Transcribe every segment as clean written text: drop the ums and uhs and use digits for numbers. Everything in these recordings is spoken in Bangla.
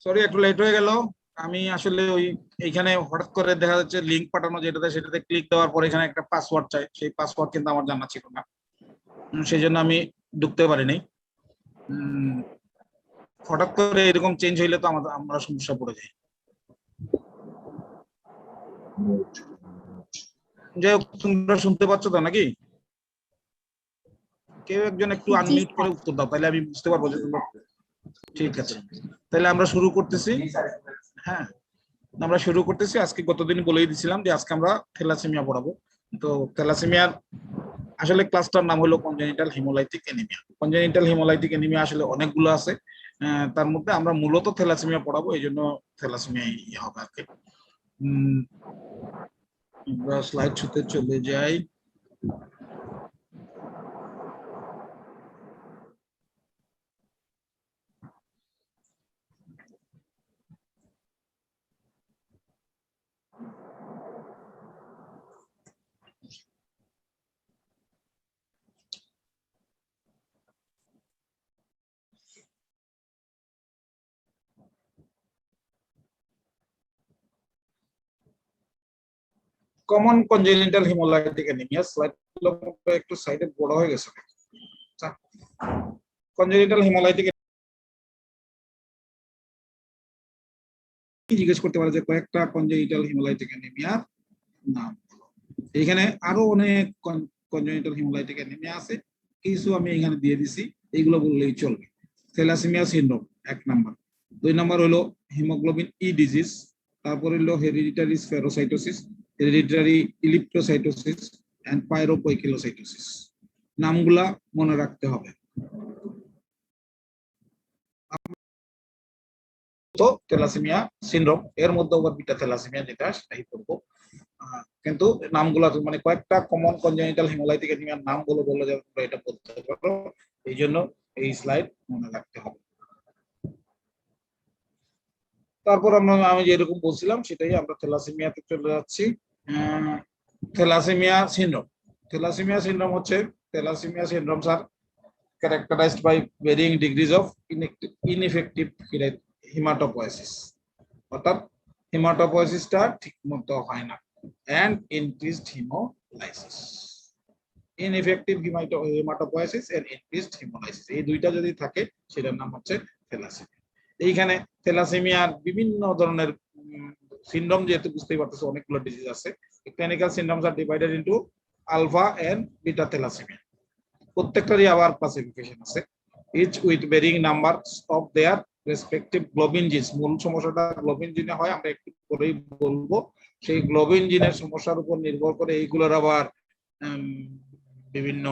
সরি একটু লেট হয়ে গেল। আমি আসলে ওই এইখানে হঠাৎ করে দেখা যাচ্ছে লিংক পাঠানো যেটাতে সেটাতে ক্লিক দেওয়ার পর এখানে একটা পাসওয়ার্ড চাই, সেই পাসওয়ার্ড কিন্তু আমার জানা ছিল না, সেই জন্য আমি ঢুকতে পারিনি। হঠাৎ করে এরকম চেঞ্জ হইলে তো আমরা সমস্যা পড়ে যাই। যাই হোক, তোমরা শুনতে পাচ্ছ তো নাকি? কেউ একজন একটু আনমিউট করে উত্তর দাও, তাহলে আমি বুঝতে পারবো যে তোমরা। ঠিক আছে, তাহলে আমরা শুরু করতেছি। হ্যাঁ, আমরা শুরু করতেছি। আজকে গতদিন বলেই দিছিলাম যে আজকে আমরা থ্যালাসেমিয়া পড়াবো। তো থ্যালাসেমিয়ার আসলে ক্লাসটার নাম হলো congenital hemolytic anemia. Congenital hemolytic anemia আসলে অনেকগুলো আছে, তার মধ্যে আমরা মূলত থ্যালাসেমিয়া পড়াবো, এই জন্য থ্যালাসেমিয়া হবে আর কি। আমরা স্লাইড শোতে চলে যাই। কমন কনজেনিটাল হিমোলাইটিক অ্যানিমিয়া, স্লাইডগুলো একটু সাইডে বড় হয়ে গেছে। কনজেনিটাল হিমোলাইটিক জিজ্ঞেস করতে পারে যে কয়েকটা কনজেনিটাল হিমোলাইটিক অ্যানিমিয়ার নাম। এখানে আরো অনেক কনজেনিটাল হিমোলাইটিক অ্যানিমিয়া আছে, কিছু আমি এখানে দিয়ে দিছি, এইগুলো বললেই চলবে। Thalassemia syndrome 1 number. 2 নাম্বার হলো হিমোগ্লোবিন ই ডিজিজ, তারপর হলো hereditary spherocytosis, hereditary elliptocytosis and pyropoikilocytosis. নামগুলা মনে রাখতে হবে। তো থ্যালাসেমিয়া সিনড্রোম এর মধ্যে ওভার বিটা থ্যালাসেমিয়া যেটা সেটাই পড়বো, কিন্তু নামগুলো মানে কয়েকটা কমন কনজেনিটাল হিমোলাইটিক অ্যানিমিয়ার নাম বলে যাবে, তোমরা এটা বলতে পারো, এই জন্য এই স্লাইড মনে রাখতে হবে। তারপর আমি যেরকম বলছিলাম সেটাই, আমরা থ্যালাসেমিয়াতে চলে যাচ্ছি। Thalassemia syndrome. থ্যালাসেমিয়া সিনড্রোম হচ্ছে, thalassemia syndromes are characterized by varying degrees of ineffective hematopoiesis, অর্থাৎ হিমাটোপয়েসিসটা ঠিক মতো হয় না, and increased hemolysis। Ineffective hematopoiesis and increased hemolysis, এই দুইটা যদি থাকে সেটার নাম হচ্ছে থ্যালাসেমিয়া। এইখানে থ্যালাসেমিয়ার বিভিন্ন ধরনের সিনড্রোম, যেহেতু বুঝতেই পারতেছে অনেকগুলো ডিজিজ আছে। ক্লিনিক্যাল সিনড্রোমস আর divided into alpha and beta thalassaemia. প্রত্যেকটারই আবার ক্লাসিফিকেশন আছে, each with varying number of their respective globin genes. মূল সমস্যাটা গ্লোবিন জিনে হয়, আমরা একটু পরেই বলবো। সেই গ্লোবিন জিনের সমস্যার উপর নির্ভর করে এইগুলোর আবার বিভিন্ন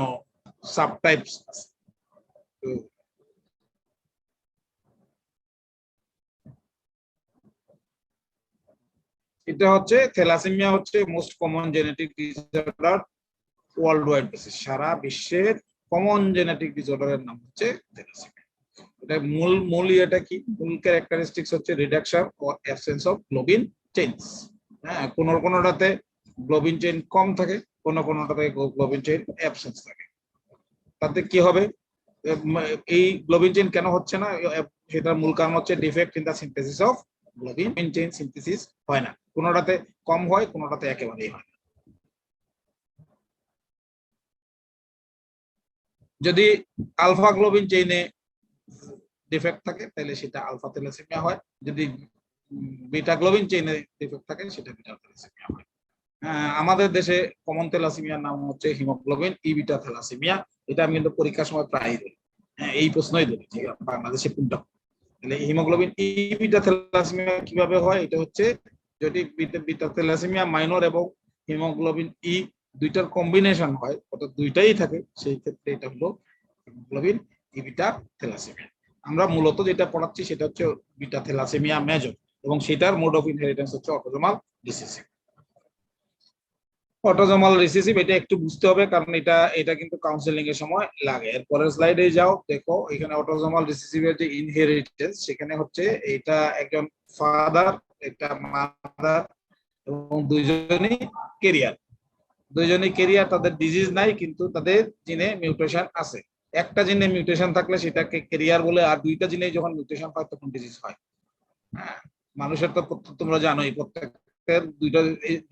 সাবটাইপস আছে। এটা হচ্ছে থ্যালাসেমিয়া হচ্ছে most common genetic disorder worldwide basis. সারা বিশ্বের কমন জেনেটিক ডিসঅর্ডারের নাম হচ্ছে থ্যালাসেমিয়া। এটা মূল এটা কি, মূল ক্যারেক্টারিস্টিক্স হচ্ছে reduction or absence of globin chains. হ্যাঁ, কোনটাতে গ্লোবিন চেইন কম থাকে, কোনটাতে গ্লোবিন চেইন অ্যাবসেন্স থাকে। তাতে কি হবে, এই গ্লোবিন চেইন কেন হচ্ছে না, সেটার মূল কারণ হচ্ছে defect in the synthesis of globin chain. Synthesis হয় না, কোনটাতে কম হয়, কোনটাতে একেবারেই হয় না। যদি আলফা গ্লোবিন চেইনে ডিফেক্ট থাকে তাহলে সেটা আলফা থ্যালাসেমিয়া হয়, যদি বিটা গ্লোবিন চেইনে ডিফেক্ট থাকে সেটা বিটা থ্যালাসেমিয়া হয়। আমাদের দেশে কমন থ্যালাসেমিয়ার নাম হচ্ছে হিমোগ্লোবিন ই বিটা থ্যালাসেমিয়া। এটা আমি কিন্তু পরীক্ষার সময় প্রায়ই দিই, এই প্রশ্নই দিই যে বাংলাদেশে কোনটা। তাহলে হিমোগ্লোবিন ই বিটা থ্যালাসেমিয়া কিভাবে হয়, এটা হচ্ছে যদি বিটা থ্যালাসেমিয়া মাইনর এবং হিমোগ্লোবিন ই দুইটার কম্বিনেশন হয়, অর্থাৎ দুইটাই থাকে, সেই ক্ষেত্রে এটা হলো হিমোগ্লোবিন ই বিটা থ্যালাসেমিয়া। আমরা মূলত যেটা পড়াচ্ছি সেটা হচ্ছে বিটা থ্যালাসেমিয়া মেজর, এবং সেটার মোড অফ ইনহেরিটেন্স হচ্ছে অটোজোমাল রিসেসিভ। অটোজোমাল রিসেসিভ এটা একটু বুঝতে হবে, কারণ এটা কিন্তু কাউন্সেলিং এর সময় লাগে। এরপরের স্লাইডে যাও, দেখো এখানে অটোজোমাল রিসেসিভের যে ইনহেরিটেন্স, সেখানে হচ্ছে এটা একজন ফাদার, একটা মাদার, এবং দুইজনই কেরিয়ার। তাদের ডিজিজ নাই, কিন্তু তাদের জিনে মিউটেশন আছে। একটা জিনে মিউটেশন থাকলে সেটাকে কেরিয়ার বলে, আর দুইটা জিনে যখন মিউটেশন হয় তখন ডিজিজ হয়। হ্যাঁ, মানুষের তো তোমরা জানোই প্রত্যেকের দুইটা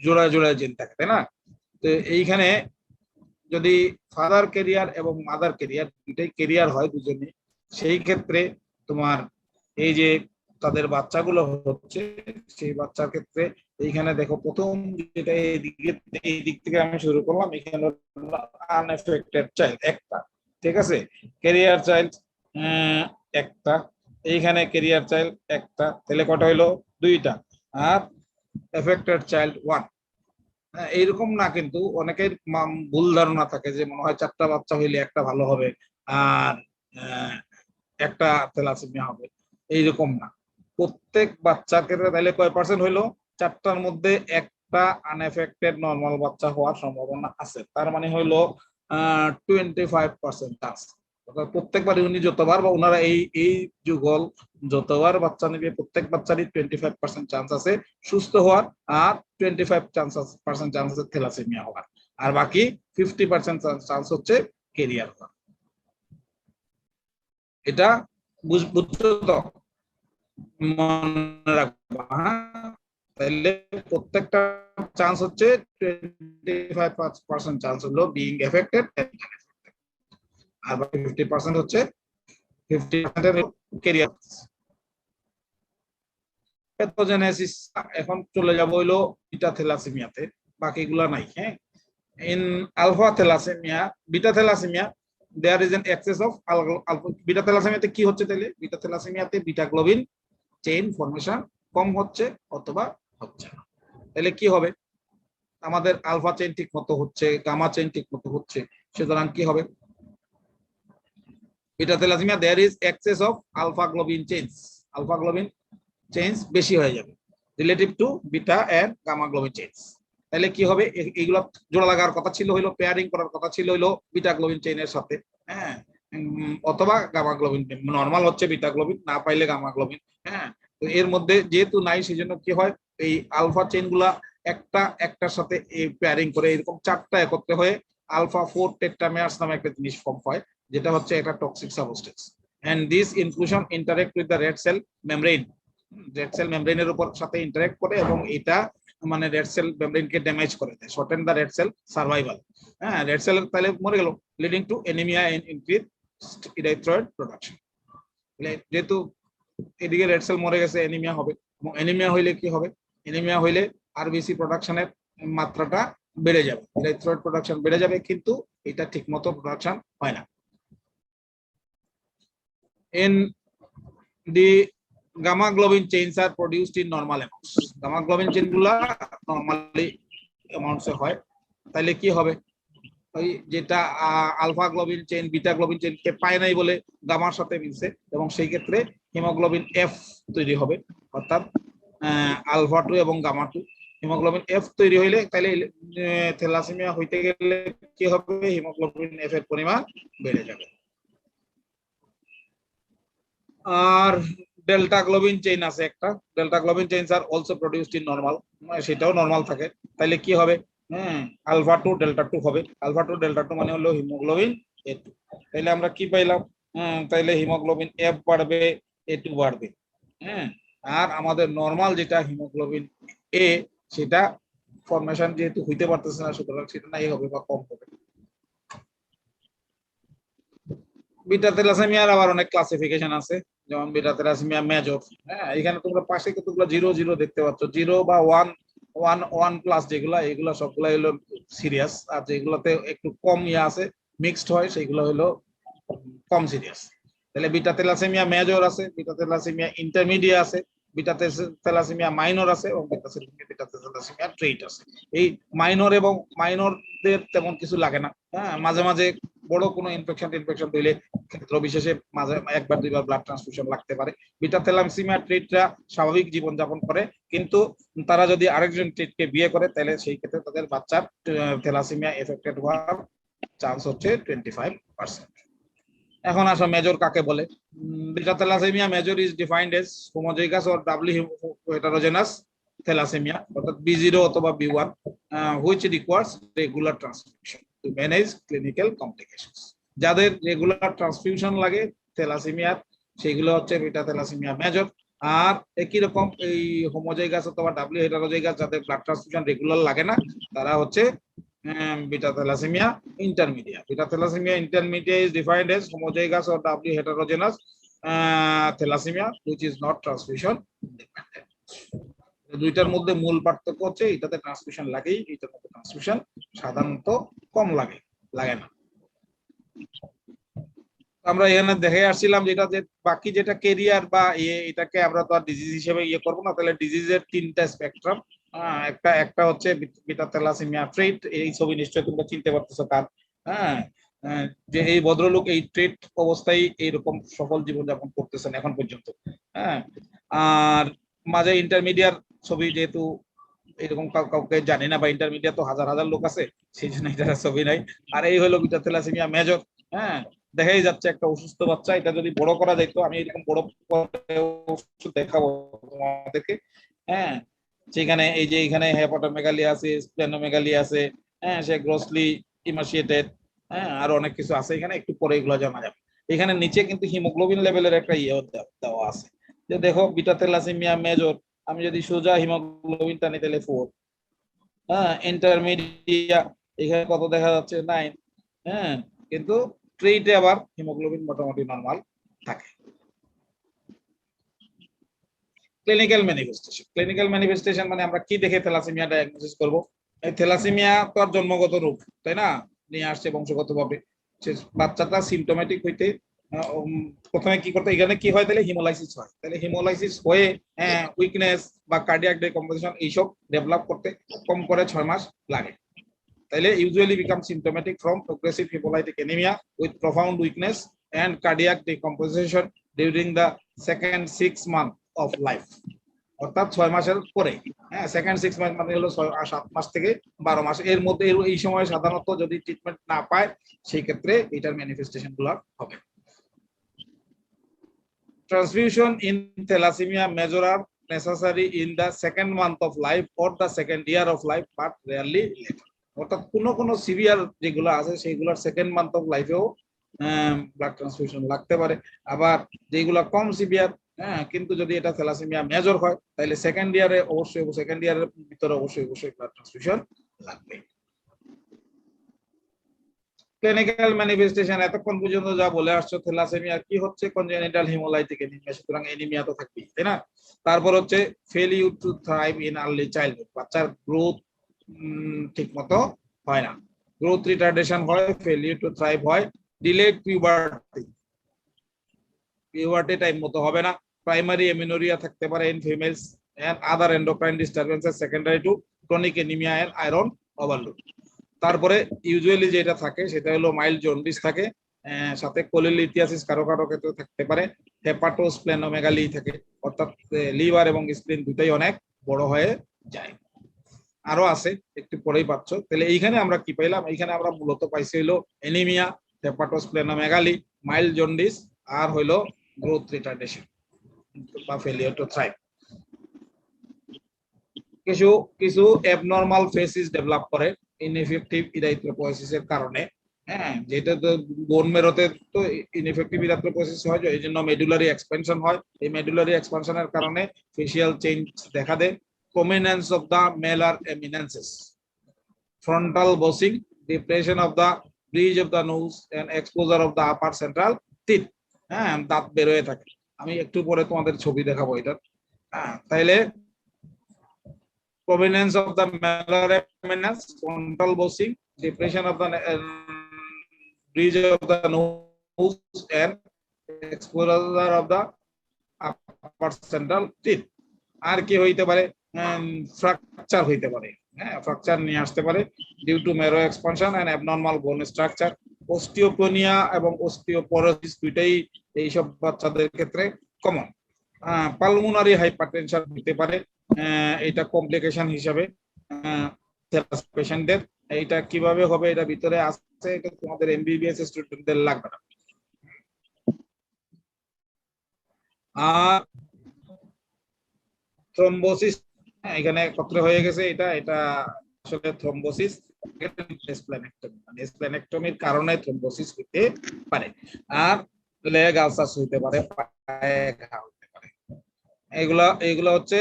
জোড়ায় জিন থাকে, তাই না? তো এইখানে যদি ফাদার কেরিয়ার এবং মাদার কেরিয়ার দুইটাই কেরিয়ার হয় দুজনই, সেই ক্ষেত্রে তোমার এই যে তাদের বাচ্চাগুলো হচ্ছে, সেই বাচ্চার ক্ষেত্রে এইখানে দেখো প্রথম যেটা এই দিক থেকে আমি শুরু করলাম, এখানে আনএফেক্টেড চাইল্ড একটা, ঠিক আছে, কেরিয়ার চাইল্ড একটা, এইখানে কেরিয়ার চাইল্ড একটা, তাহলে কটা হইলো, দুইটা, আর এফেক্টেড চাইল্ড ওয়ান। এইরকম না, কিন্তু অনেকের ভুল ধারণা থাকে যে মনে হয় চারটা বাচ্চা হইলে একটা ভালো হবে আর একটা থ্যালাসেমিয়া হবে, এইরকম না। প্রত্যেক বাচ্চার ক্ষেত্রে তাহলে কয় পার্সেন্ট হইলো, চারটার মধ্যে একটা আনএফেক্টেড নর্মাল বাচ্চা হওয়ার সম্ভাবনা আছে, তার মানে হইলো 25% চান্স। প্রত্যেকবার উনি যতবার বা ওনারা এই যুগল যতবার বাচ্চা নেবে, প্রত্যেক বাচ্চারই 25% চান্স আছে সুস্থ হওয়ার, আর 25% চান্স আছে থ্যালাসেমিয়া হওয়ার, আর বাকি 50% চান্স হচ্ছে কেরিয়ার হওয়ার। এটা বুঝছো তো, মনে রাখবা। তাহলে প্রত্যেকটা চান্স হচ্ছে 25% চান্স হলো বিইং এফেক্টেড, আর বাকি 50% হচ্ছে 50% কেরিয়ার। প্যাথোজেনেসিস, এখন চলে যাব হইলো বিটা থ্যালাসেমিয়াতে, বাকিগুলা নাই। হ্যাঁ, in alpha thalassaemia, beta thalassaemia there is an excess of alpha. Beta থ্যালাসেমিয়াতে কি হচ্ছে, তাহলে বিটা থ্যালাসেমিয়াতে বিটা গ্লোবিন চেইন ফরমেশন কম হচ্ছে অথবা হচ্ছে না। তাহলে কি হবে, আমাদের আলফা চেইন ঠিক মতো হচ্ছে, গামা চেইন ঠিক মতো হচ্ছে, সুতরাং কি হবে, beta thalassaemia there is excess of alpha globin chains বেশি হয়ে যাবে relative to beta and gamma globin chains. তাহলে কি হবে, এইগুলো জোড়া লাগার কথা ছিল, হইলো পেয়ারিং করার কথা ছিল হইলো বিটা গ্লোবিন চেইনের সাথে, হ্যাঁ, অথবা গামা গ্লোবিন। নরমাল হচ্ছে বিটা গ্লোবিন, না পাইলে গামা গ্লোবিন। হ্যাঁ, তো এর মধ্যে যেহেতু নাই, সেই জন্য কি হয়, এই আলফা চেইন গুলা একটার সাথে পেয়ারিং করে এরকম চারটা একত্রে হয়ে আলফা 4 টেট্রামেরাস নামে একটা জিনিস ফর্ম হয়, যেটা হচ্ছে একটা toxic substance. And this inclusion interact with the red cell membrane, red cell মেমব্রেনের উপর সাথে ইন্টারেক্ট করে, এবং এটা মানে রেড সেল মেমব্রেনকে ড্যামেজ করে দেয়, shorten the red cell survival. হ্যাঁ, রেড সেল তাহলে মরে গেল, leading to anaemia and increase erythroid production. যেহেতু এদিকে রেড সেল মরে গেছে, অ্যানিমিয়া হবে, এবং অ্যানিমিয়া হইলে কি হবে, অ্যানিমিয়া হইলে আরবিসি প্রোডাকশনের মাত্রাটা বেড়ে যাবে, ইরিথ্রয়েড প্রোডাকশন বেড়ে যাবে, কিন্তু এটা ঠিকমতো প্রোডাকশন হয় না। In the gamma globin chains are produced in normal amounts. Gamma globin chain গুলা normally amounts এ হয়, তাহলে কি হবে, ওই যেটা alpha globin chain beta globin chain কে পায় নাই বলে গামার সাথে মিলছে, এবং সেই ক্ষেত্রে হিমোগ্লোবিন এফ তৈরি হবে, অর্থাৎ আলফা 2 এবং গামা 2। হিমোগ্লোবিন এফ তৈরি হইলে তাহলে থ্যালাসেমিয়া হইতে গেলে কি হবে, হিমোগ্লোবিন এফ এর পরিমাণ বেড়ে যাবে। আর ডেল্টা গ্লোবিন চেইন আছে একটা, delta globin chains are also produced in normal, সেটাও নরমাল থাকে, তাহলে কি হবে, আলফা 2 ডেল্টা 2 হবে, আলফা 2 ডেল্টা 2 মানে হলো হিমোগ্লোবিন এ2। তাহলে আমরা কি পাইলাম, তাহলে হিমোগ্লোবিন এফ বাড়বে, এ2 বাড়বে। হ্যাঁ, আর আমাদের নরমাল যেটা হিমোগ্লোবিন এ, সেটা ফরমেশন যেহেতু হইতে পারতেছে না, সুতরাং সেটা নাই হবে বা কম হবে। বিটা থ্যালাসেমিয়ার আবার অনেক ক্লাসিফিকেশন আছে, যেমন বিটা থ্যালাসেমিয়া মেজর। হ্যাঁ, এখানে তোমরা পাশে কতগুলো 0 0 দেখতে পাচ্ছ, 0 বা 1 1 1 প্লাস যেগুলা, এগুলা সবগুলা হলো সিরিয়াস, আর যেগুলোতে একটু কম ইয়া আছে, মিক্সড হয়, সেগুলো হলো কম সিরিয়াস। তাহলে বিটা থ্যালাসেমিয়া মেজর আছে, বিটা থ্যালাসেমিয়া ইন্টারমিডিয়েট আছে, বিটা থ্যালাসেমিয়া মাইনর আছে, এবং বিটা থ্যালাসেমিয়া ট্রেট আছে। এই মাইনর এবং মাইনরদের তেমন কিছু লাগে না। হ্যাঁ, মাঝে মাঝে বড় কোনো ইনফেকশন দিলে ক্ষেত্র বিশেষে মাঝে একবার দুইবার ব্লাড ট্রান্সফিউশন লাগতে পারে। বিটা থ্যালাসেমিয়া ট্রেটরা স্বাভাবিক জীবনযাপন করে, কিন্তু তারা যদি আরেকজন ট্রেটকে বিয়ে করে, তাহলে সেই ক্ষেত্রে তাদের বাচ্চার থ্যালাসেমিয়া এফেক্টেড হওয়ার চান্স হচ্ছে 25%। এখন আসো মেজর কাকে বলে। Beta thalassemia major is defined as homozygous or doubly heterozygous thalassemia, অর্থাৎ B0 অথবা B1, which requires regular transfusion to manage clinical complications। যাদের রেগুলার ট্রান্সফিউশন লাগে থ্যালাসেমিয়ার, সেগুলো হচ্ছে বিটা থ্যালাসেমিয়া মেজর। আর একই রকম এই হোমোজাইগাস অথবা ডাবলি হেটারোজাইগাস, যাদের ব্লাড ট্রান্সফিউশন রেগুলার লাগে না, তারা হচ্ছে beta thalassemia intermedia. Beta thalassemia intermedia is defined as homozygous or doubly heterogeneous thalassemia which is not transfusion dependent. দুইটার মধ্যে মূল পার্থক্য হচ্ছে এটাতে ট্রান্সফিউশন লাগেই, এটার মধ্যে ট্রান্সফিউশন সাধারণত কম লাগে না। আমরা এখানে দেখে আসছিলাম যেটা যে বাকি যেটা কেরিয়ার বা এটাকে আমরা তো আর ডিজিজ হিসেবে করবো না, তাহলে ডিজিজের 3টা স্পেকট্রাম। একটা হচ্ছে বিটা থ্যালাসেমিয়া ট্রেট, এই ছবি নিশ্চয়ই তোমরা চিনতে পারতেছো কার। হ্যাঁ, যে এই ভদ্রলোক এই ট্রেট অবস্থায় এইরকম সফল জীবনযাপন করতেছেন এখন পর্যন্ত। হ্যাঁ, আর মাঝে ইন্টারমিডিয়েট ছবি, যেহেতু এরকম কাউকে জানি না, বা ইন্টারমিডিয়েট তো হাজার হাজার লোক আছে, সেই জন্য এটা ছবি নাই। আর এই হলো বিটা থ্যালাসেমিয়া মেজর। হ্যাঁ, দেখাই যাচ্ছে একটা অসুস্থ বাচ্চা, এটা যদি বড় করা যাইতো, আমি এরকম বড় দেখাবো তোমাদেরকে। হ্যাঁ, সেখানে এই যে এখানে হেপাটোমেগালি আছে, স্প্লেনোমেগালি আছে, হ্যাঁ, সে গ্রসলি ইমাশিয়েটেড, হ্যাঁ, আর অনেক কিছু আছে এখানে, একটু পরে এগুলো জানা যাবে। এখানে নিচে কিন্তু হিমোগ্লোবিন লেভেলের একটা দেওয়া আছে, যে দেখো বিটা থ্যালাসেমিয়া মেজর, আমি যদি সোজা হিমোগ্লোবিন টানি তাহলে 4, হ্যাঁ, ইন্টারমিডিয়েট এখানে কত দেখা যাচ্ছে 9, হ্যাঁ, কিন্তু ট্রেটে আবার হিমোগ্লোবিন মোটামুটি নরমাল থাকে। ক্লিনিক্যাল ম্যানিফেস্টেশন মানে আমরা কি দেখে থ্যালাসেমিয়া ডায়াগনোসিস করব? এই থ্যালাসেমিয়া তো আর জন্মগত রোগ, তাই না, নিয়ে আসছে বংশগতভাবে। বাচ্চাটা সিমটোমেটিক হইতে প্রথমে কি করতে, এখানে কি হয়, তাহলে হিমোলাইসিস হয়, তাহলে হিমোলাইসিস হয়ে উইকনেস বা কার্ডিয়াক ডিকম্পোজিশন এইসব ডেভেলপ করতে কম করে 6 মাস লাগে। তাহলে usually become symptomatic from progressive hemolytic anemia with profound weakness and cardiac decomposition during the second 6 month of life, অর্থাৎ 6 মাসের পরে। হ্যাঁ, সেকেন্ড 6 মান্থ মানে হলো 7 মাস থেকে 12 মাস এর মধ্যে, এই সময় সাধারণত যদি ট্রিটমেন্ট না পায়, সেই ক্ষেত্রে এটার ম্যানিফেস্টেশন গুলো হবে। Transfusion in thalassemia major are necessary in the second month of life or the second year of life, but rarely later. অর্থাৎ কোন সিভিয়ার যেগুলো আছে সেইগুলোর সেকেন্ড মান্থ অফ লাইফেও ব্লাড ট্রান্সফিউশন লাগতে পারে, আবার যেগুলো কম সিভিয়ার হ্যাঁ, কিন্তু যদি এটা থ্যালাসেমিয়া মেজর হয় তাহলে সেকেন্ড ইয়ারে ভিতরে অবশ্যই ব্লাড ট্রান্সফিউশন লাগবে। ক্লিনিক্যাল ম্যানিফেস্টেশন এতক্ষণ পর্যন্ত যা বলে আসছো, থ্যালাসেমিয়া কি হচ্ছে, কনজেনিটাল হিমোলাইটিক অ্যানিমিয়া, সুতরাং অ্যানিমিয়া তো থাকবেই, তাই না? তারপর হচ্ছে failure to thrive in early childhood, বাচ্চার গ্রোথ ঠিক মতো হয় না, গ্রোথ রিটার্ডেশন হয়, ফেলিউর টু থ্রাইভ হয়, ডিলেড পিউবার্টি টাইম মতো হবে না, প্রাইমারি এমিনোরিয়া থাকতে পারে in females and other endocrine disturbances secondary to chronic anemia and iron overload. তারপরে ইউজুয়ালি যেটা থাকে সেটা হলো মাইল্ড জন্ডিস থাকে, সাথে কোলিলিথিয়াসিস কারো কারো ক্ষেত্রে থাকতে পারে, হেপাটোস্প্লেনোমেগালি থাকে, অর্থাৎ লিভার এবং স্প্লিন দুটাই অনেক বড় হয়ে যায়। আরো আছে, একটু পরেই পাচ্ছ। তাহলে এইখানে আমরা কি পাইলাম? এইখানে আমরা মূলত পাইছি হলো অ্যানিমিয়া, হেপাটোস্প্লেনোমেগালি, মাইল্ড জন্ডিস, আর হইলো গ্রোথ রিটার্ডেশন বা ফেলিয়ার টু থ্রাইভ। কিছু কিছু অ্যাবনরমাল ফেসিস ডেভেলপ করে ইনএফেক্টিভ ইরাইথ্রোপয়েসিসের কারণে। হ্যাঁ, যেটা তো বোন মেরোতে তো ইনএফেক্টিভ ইরাইথ্রোপয়েসিস হয়, এই জন্য মেডুলারি এক্সপেনশন হয়। এই মেডুলারি এক্সপেনশনের কারণে ফেশিয়াল চেঞ্জ দেখা দেয়। Prominence of the malar eminences, frontal bossing, depression of the bridge of the nose and exposure of the upper central teeth. হ্যাঁ, দাঁত বের হয়ে থাকে। আমি একটু পরে তোমাদের ছবি দেখাবো এটা। হ্যাঁ, তাইলে prominence of the malar eminence, frontal bossing, depression of the bridge of the nose, and exposure of the upper central teeth. আর কি হইতে পারে? ফ্র্যাকচার হইতে পারে। হ্যাঁ, ফ্র্যাকচার নিয়ে আসতে পারে ডিউ টু মেরো এক্সপানশন এন্ড অ্যাবনরমাল বোন স্ট্রাকচার। অস্টিওপেনিয়া এবং অস্টিওপোরোসিস দুইটাই এইসব বাচ্চাদের ক্ষেত্রে কমন। পালমোনারি হাইপারটেনশন হতে পারে, এটা কমপ্লিকেশন হিসাবে পেশেন্টদের। এটা কিভাবে হবে, এটা ভিতরে আছে, এটা তোমাদের এমবিবিএস স্টুডেন্টদের লাগবে না। আর থ্রম্বোসিস, এখানে একত্র হয়ে গেছে, এটা আসলে থ্রম্বোসিস স্প্লেনেক্টমির কারণে থ্রম্বোসিস হতে পারে। আর লেগ আলসাস হইতে পারে, পায়ে ঘা হইতে পারে। এগুলা হচ্ছে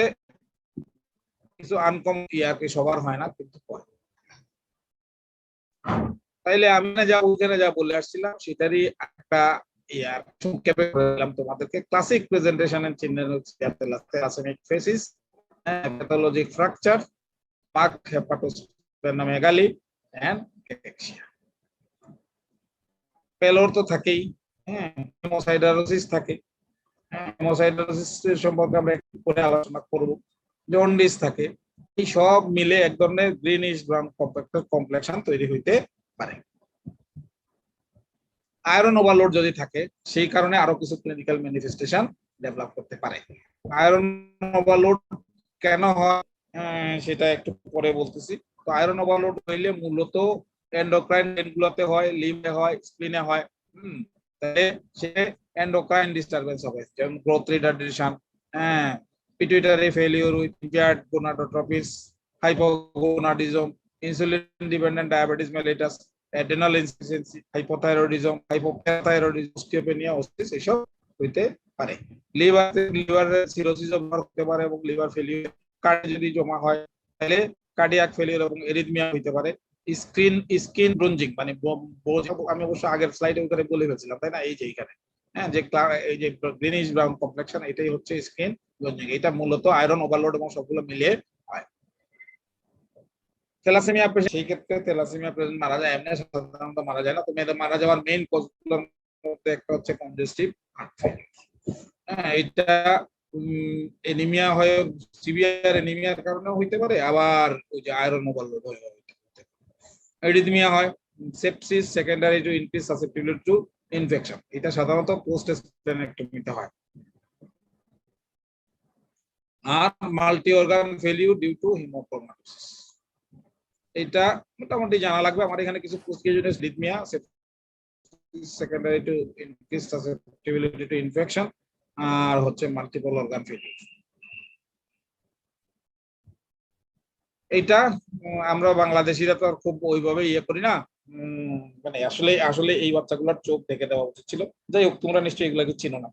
কিছু আনকমন, কি সবার হয় না, কিন্তু তাইলে আমি যা বলে আসছিলাম সেটারই একটা সংক্ষেপে বললাম তোমাদেরকে। ক্লাসিক প্রেজেন্টেশনের চিহ্ন হচ্ছে থ্যালাসেমিক ফেসিস, প্যাথোলজিক ফ্র্যাকচার, পাক হেপাটোস্প্লেনোমেগালি এন্ড ক্যাটাক্সিয়া। পেলোর তো থাকেই, হ্যাঁ, হেমোসাইডারোসিস থাকে। হেমোসাইডারোসিস সম্পর্কে আমরা একটু পরে আলোচনা করব। জন্ডিস থাকে। এই সব মিলে এক ধরনের গ্রিনিশ ব্রাউন কমপ্লেক্সন তৈরি হইতে পারে। আয়রন ওভারলোড যদি থাকে, সেই কারণে আরো কিছু ক্লিনিক্যাল ম্যানিফেস্টেশন ডেভেলপ করতে পারে। আয়রন ওভারলোড কেন হয় সেটা একটু পরে বলতেছি। তো আয়রন ওভারলোড হইলে মূলত এন্ডোক্রাইন গ্ল্যান্ডগুলোতে হয়, লিভারে হয়, স্প্লিনে হয়। তাহলে সে এন্ডোক্রাইন ডিস্টারবেন্স হবে, যেমন growth retardation, pituitary failure with impaired gonadotropins, hypogonadism, insulin dependent diabetes mellitus, adrenal insufficiency, hypothyroidism, hypoparathyroidism, osteopenia, অস্টিস এসব হইতে পারে। লিভারের সিরোসিস হতে পারে এবং লিভার ফেলিওর। কার্ডে যদি জমা হয় তাহলে কার্ডিয়াক ফেলিওর এবং এরিথমিয়া হইতে পারে। স্কিন ব্রোঞ্জিং, মানে আমি অবশ্য আগের স্লাইডে ওখানে বলে ফেলছিলাম, তাই না? এই যে এখানে, হ্যাঁ, যে এই যে গ্রিনিশ ব্রাউন কমপ্লেক্সন, এটাই হচ্ছে স্কিন ব্রোঞ্জিং। এটা মূলত আয়রন ওভারলোড এবং সবগুলো মিলিয়ে হয়। থ্যালাসেমিয়া পেশেন্ট, সেই ক্ষেত্রে থ্যালাসেমিয়া পেশেন্ট মারা যায়, এমনি সাধারণত মারা যায় না। তো মারা যাওয়ার মেইন কজগুলোর মধ্যে একটা হচ্ছে কনজেস্টিভ হার্ট ফেলিওর। হ্যাঁ, এটা এনিমিয়া হয়, সিভিয়ার এনিমিয়ার কারণে হইতে পারে, আবার ওই যে আয়রন ওভারলোড হয়ে হইতে পারে। এরিথমিয়া হয়, sepsis secondary to increase susceptibility to infection. এটা সাধারণত পোস্ট স্প্লেনেক্টমিতে হয়। আর multi organ failure due to haemochromatosis, এটা মোটামুটি জানা লাগবে। আমার এখানে কিছু postgraduate arrhythmia, secondary to increase susceptibility to infection, আর হচ্ছে মাল্টিপল অর্গান ফেলিউর। এটা আমরা বাংলাদেশিরা তো খুব ওইভাবে করি না, মানে আসলে এই বাচ্চাগুলোর চোখ দেখে দেওয়া উচিত ছিল। যাই হোক, তোমরা নিশ্চয়ই এগুলোকে চিনো না,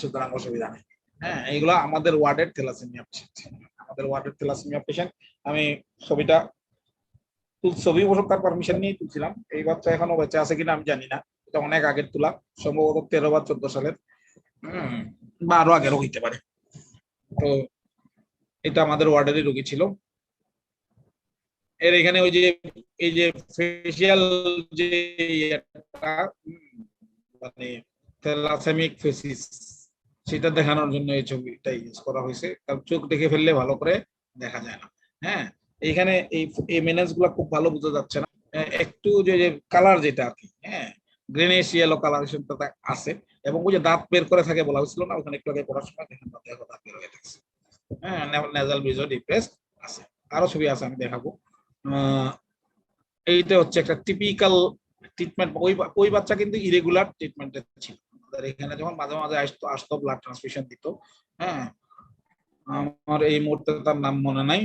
সুতরাং অসুবিধা নেই। হ্যাঁ, এইগুলো আমাদের ওয়ার্ডের থ্যালাসেমিয়া পেশেন্ট, আমাদের ওয়ার্ডের থ্যালাসেমিয়া পেশেন্ট। আমি ছবিটা ছবি অবশ্য তার পারমিশন নিয়ে তুলছিলাম। এই বাচ্চা এখনো বেঁচে আছে কিনা আমি জানি না, এটা অনেক আগের তোলা, সম্ভবত 13 বা 14 সালের, বা আরো আগেরও হইতে পারে। তো এটা আমাদের ওয়ার্ডেরই রোগী ছিল। এর এখানে ওই যে এই যে ফেসিয়াল যে মানে থ্যালাসেমিক ফেসিস, সেটা দেখানোর জন্য এই ছবিটা ইউজ করা হয়েছে, কারণ চোখ দেখে ফেললে ভালো করে দেখা যায় না। হ্যাঁ, এইখানে এই মেনেজ গুলা খুব ভালো বোঝা যাচ্ছে না, একটু যে কালার যেটা আর কি, হ্যাঁ, গ্রেনিশ ইয়েলো কালারেশনটা আছে। এবং ওই যে দাঁত বের করে থাকে বলা হয়েছিল না, ওখানে একটু আগে পড়ার সময় দেখেন দেখো দাঁত বের হয়ে থাকছে। হ্যাঁ, নেজাল ব্রিজও ডিপ্রেস আছে। আরো ছবি আছে, আমি দেখাবো। এইটা হচ্ছে একটা টিপিক্যাল ট্রিটমেন্ট। ওই বাচ্চা কিন্তু ইরেগুলার ট্রিটমেন্টে ছিল, এখানে যখন মাঝে মাঝে আসতো ব্লাড ট্রান্সফিউশন দিত। হ্যাঁ, আমার এই মুহূর্তে তার নাম মনে নাই।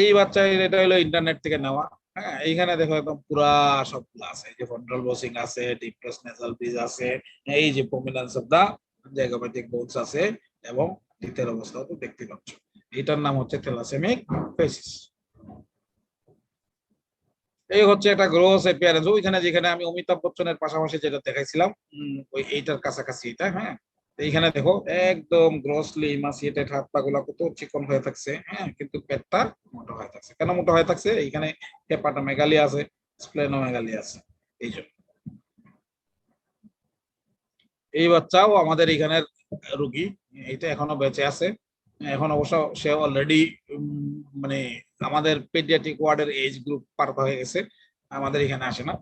এই বাচ্চা, এটা হলো ইন্টারনেট থেকে নেওয়া। হ্যাঁ, এইখানে দেখো একদম পুরা সবগুলো আছে, এই যে ফ্রন্টাল বসিং আছে, ডিপ্রেস নেজাল ব্রিজ আছে, এই যে prominence of the zygomatic bones আছে, এবং টিথের অবস্থাও তো দেখতে পাচ্ছ। এটার নাম হচ্ছে থ্যালাসেমিক ফেসিস। এই হচ্ছে একটা গ্রোস অ্যাপিয়ারেন্স, ওইখানে যেখানে আমি অমিতাভ বচ্চনের পাশাপাশি যেটা দেখাইছিলাম, ওই এইটার কাছাকাছি এটা। হ্যাঁ, এইখানে দেখো একদম গ্রসলি ইমাসিয়েটেড, হাত পা গুলা কত চিকন হয়ে থাকছে। হ্যাঁ, কিন্তু পেটটা মোটা হয়ে থাকছে। কেন মোটা হয়ে থাকছে? এইখানে হেপাটোমেগালি আছে, স্প্লেনোমেগালি আছে, এই জন্য। এই বাচ্চাও আমাদের এখানের রোগী, এটা এখনো বেঁচে আছে। এখন অবশ্য সে অলরেডি মানে আমাদের পেডিয়াট্রিক ওয়ার্ডের এজ গ্রুপ পার হয়ে গেছে, আমাদের এখানে আসে না।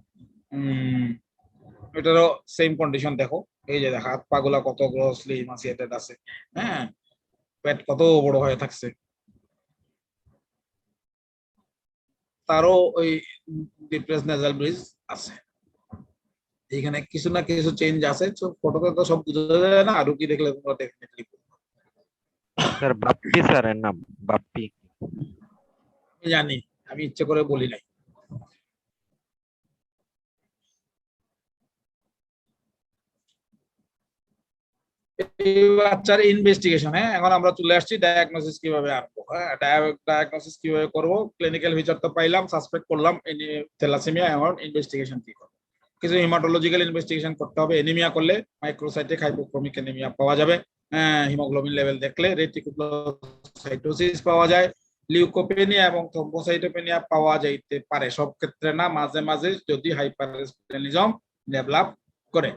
এটারও সেম কন্ডিশন দেখো, এই যে দেখো হাত পা গুলা কত গ্রসলি ইমাসিয়েটেড আছে। হ্যাঁ, পেট কত বড় হয়ে থাকছে। তারও ওই ডিপ্রেস নেজাল ব্রিজ আছে। এখানে কিছু না কিছু চেঞ্জ আছে, ফটোতে তো সব বোঝা যায় না, আর কি দেখলে তোমরা ডেফিনেটলি স্যার বাপ্পি স্যারের নাম বাপ্পি। আমি জানি, আমি ইচ্ছে করে বলি নাই। বাচ্চার ইনভেস্টিগেশন, হ্যাঁ, এখন আমরা চলে আসছি ডায়াগনোসিস কিভাবে আনবো। হ্যাঁ, ডায়াগনোসিস কিভাবে করবো? ক্লিনিক্যাল ফিচার তো পাইলাম, সাসপেক্ট করলাম থ্যালাসেমিয়া, এখন ইনভেস্টিগেশন কি করবো? কিছু হিমাটোলজিক্যাল ইনভেস্টিগেশন করতে হবে। এনিমিয়া করলে মাইক্রোসাইটিক হাইপোক্রোমিক এনিমিয়া পাওয়া যাবে, হিমোগ্লোবিন লেভেল দেখলে। রেটিকুলোসাইটোসিস পাওয়া যায়, লিউকোপেনিয়া এবং থ্রম্বোসাইটোপেনিয়া পাওয়া যাইতে পারে, সব ক্ষেত্রে না, মাঝে মাঝে যদি হাইপারস্প্লেনিজম ডেভেলপ করে।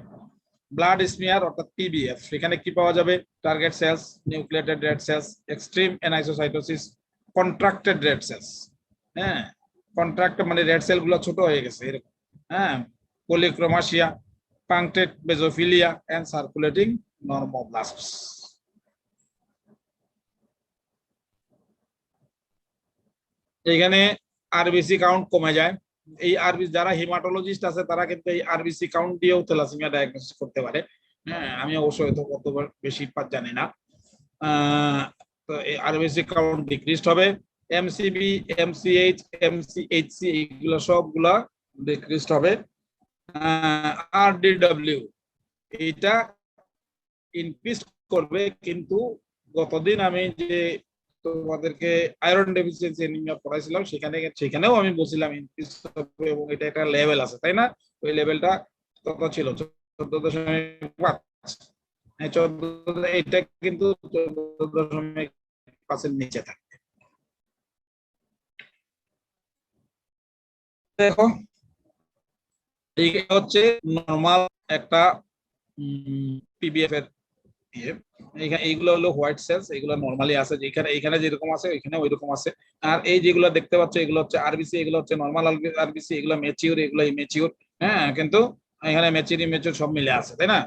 ব্লাড স্মিয়ার অর্থাৎ পিবিএফ, সেখানে কি পাওয়া যাবে? Target cells, nucleated red cells, extreme anisocytosis, contracted red cells. হ্যাঁ, কন্ট্রাক্ট মানে রেড সেল গুলো ছোট হয়ে গেছে এরকম। হ্যাঁ, পলিক্রোমাসিয়া, পাংক্টেড বেজোফিলিয়া এন্ড সার্কুলেটিং নর্মোব্লাস্টস। এখানে আরবিসি কাউন্ট কমে যায়। এই আরবিসি, যারা হিমাটোলজিস্ট আছে তারা কিন্তু এই আরবিসি কাউন্ট দিয়েও থ্যালাসেমিয়া ডায়াগনোসিস করতে পারে। হ্যাঁ, আমি অবশ্যই তো কত বেশি জানি না। তো এই আরবিসি কাউন্ট ডিক্রিজড হবে। এমসিবি, এমসিএইচ, এমসিএইচসি এইগুলো সবগুলা ডিক্রিজড হবে। আরডিডব্লিউ এটা ইনক্রিজ করবে, কিন্তু গতদিন আমি যে তোমাদেরকে আয়রন ডেফিসিয়েন্সি এনিমিয়া পড়াইছিলাম, সেখানেও আমি বলছিলাম ইনক্রিজ হবে, এবং এটা একটা লেভেল আছে, তাই না? ওই লেভেলটা কত ছিল? 14.5। 14, এটা কিন্তু 14.5 নিচে থাকে। দেখো, এই হচ্ছে নরমাল একটা পিবিএফ এর এইগুলো হলো হোয়াইট সেলস, এগুলো নরমালি আছে, যেখানে এখানে যেরকম আছে ওইখানে ওইরকম আছে। আর এই যেগুলো দেখতে পাচ্ছ এগুলো হচ্ছে আরবিসি, এগুলো হচ্ছে নরমাল আরবিসি, এগুলো ম্যাচিউর, এগুলো ইমেচিউর। হ্যাঁ, কিন্তু এখানে ম্যাচিউর ইমেচিউর সব মিলে আছে, তাই না?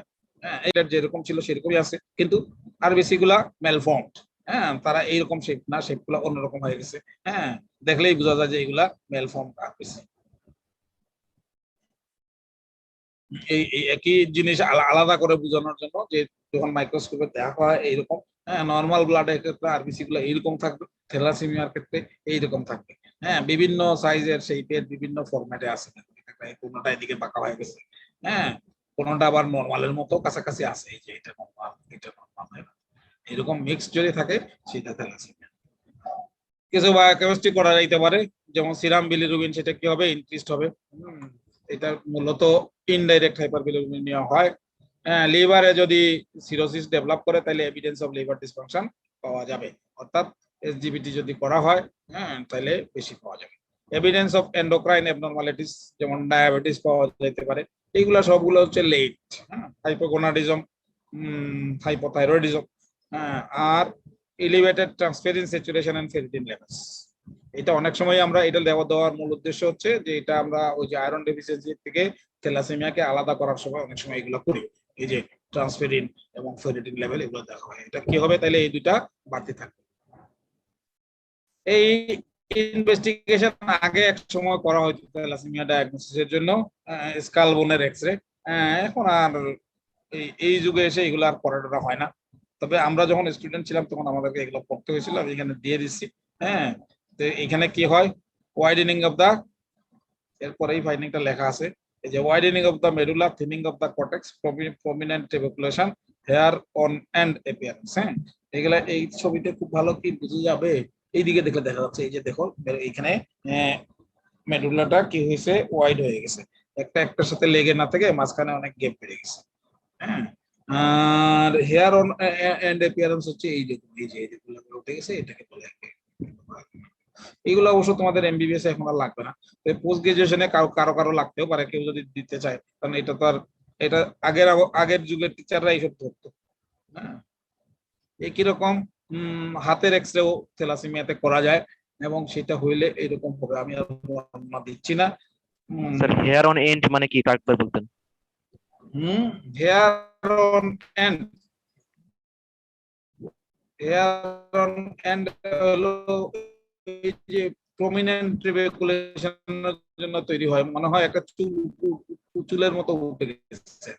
হ্যাঁ, এটা যেরকম ছিল সেরকমই আছে, কিন্তু আরবিসি গুলা মেলফর্মড। হ্যাঁ, তারা এইরকম শেপ না, শেপ গুলা অন্যরকম হয়ে গেছে। হ্যাঁ, দেখলেই বোঝা যায় যে এগুলা মেলফর্মড আরবিসি। এই একই জিনিস আলাদা করে বোঝানোর জন্য, যে যখন মাইক্রোস্কোপে দেখা হয় এইরকম, হ্যাঁ, নর্মাল ব্লাডের ক্ষেত্রে আরবিসি গুলো এইরকম থাকবে, থ্যালাসেমিয়ার ক্ষেত্রে এইরকম থাকবে। হ্যাঁ, বিভিন্ন সাইজের, শেপের, বিভিন্ন ফরম্যাটে আছে, কোনটা এদিকে বাঁকা হয়ে গেছে। হ্যাঁ, কোনটা আবার নর্মালের মতো কাছাকাছি আছে, এই যে এটা নর্মাল, এটা নর্মাল। এরকম মিক্সড যদি থাকে সেটা থ্যালাসেমিয়া। কিছু বায়োকেমিস্ট্রি করা যাইতে পারে, যেমন সিরাম বিলিরুবিন, সেটা কি হবে? ইনক্রিজড হবে। এটা মূলত ইনডাইরেক্ট হাইপারবিলিরুবিনিয়া হয়। লিভারে যদি সিরোসিস ডেভেলপ করে তাহলে এভিডেন্স অফ লিভার ডিসফাংশন পাওয়া যাবে, অর্থাৎ এসজিবিটি যদি করা হয় তাহলে বেশি পাওয়া যাবে। এভিডেন্স অফ এন্ডোক্রাইন অ্যাবনরমালিটিস যেমন ডায়াবেটিস পাওয়া যেতে পারে। এইগুলা সবগুলো হচ্ছে লেট। হাইপোগোনাডিজম, হাইপোথাইরয়েডিজম, আর elevated transferrin saturation and ferritin levels. এটা অনেক সময় আমরা এটা দেওয়ার মূল উদ্দেশ্য হচ্ছে যে এটা আমরা ওই যে আয়রন ডেফিসিয়েন্সি থেকে থ্যালাসেমিয়াকে আলাদা করার সময় অনেক সময় এগুলো করি, এই যে ট্রান্সফেরিন এবং ফেরিটিন লেভেল এগুলো দেখা হয়। এটা কি হবে? তাহলে এই দুইটা বাড়তে থাকবে। এই ইনভেস্টিগেশন আগে এক সময় করা হতো থ্যালাসেমিয়া ডায়াগনোসিসের জন্য, স্কাল বোনের এক্সরে। এখন আর এই যুগে এসে এগুলো আর করাটা হয় না। তবে আমরা যখন স্টুডেন্ট ছিলাম তখন আমাদেরকে এগুলো পড়তে হয়েছিল, আমি এখানে দিয়ে দিচ্ছি। তো এখানে কি হয়? ওয়াইডেনিং অফ দা, এরপরে এই ফাইন্ডিংটা লেখা আছে, এই যে widening of the medulla, thinning of the cortex, prominent trabeculation, hair on end appearance. এগুলা এই ছবিতে খুব ভালো কি বুঝে যাবে, এইদিকে দেখলে দেখা যাচ্ছে। এই যে দেখো এখানে মেডুলাটা কি হয়েছে? ওয়াইড হয়ে গেছে, একটা একটার সাথে লেগে না থেকে মাঝখানে অনেক গ্যাপ বেড়ে গেছে। আর হেয়ার অন এন্ড অ্যাপিয়ারেন্স হচ্ছে এই দেখুন, এই যে এইগুলো উঠে গেছে, এটাকে বলে। এগুলো অবশ্য তোমাদের এমবিবিএস এখন আর লাগবে না, পোস্ট গ্রাজুয়েশনে কারো কারো লাগতেও পারে, কেউ যদি দিতে চায়, কারণ এটা তো আর এটা আগের যুগের টিচাররা এইসব ধরতো। একই রকম হাতের এক্সরেও থ্যালাসেমিয়াতে করা যায়, এবং সেটা হইলে এরকম হবে। আমি আর বর্ণনা দিচ্ছি না। স্যার হেয়ার অন এন্ড মানে কি, কাকবার বলতেন? Hair on end, hair on end হলো এই যে প্রমিনেন্ট ট্রাবেকুলেশনের জন্য তৈরি হয়, মনে হয় একটা চুলের মতো উঠে গেছে।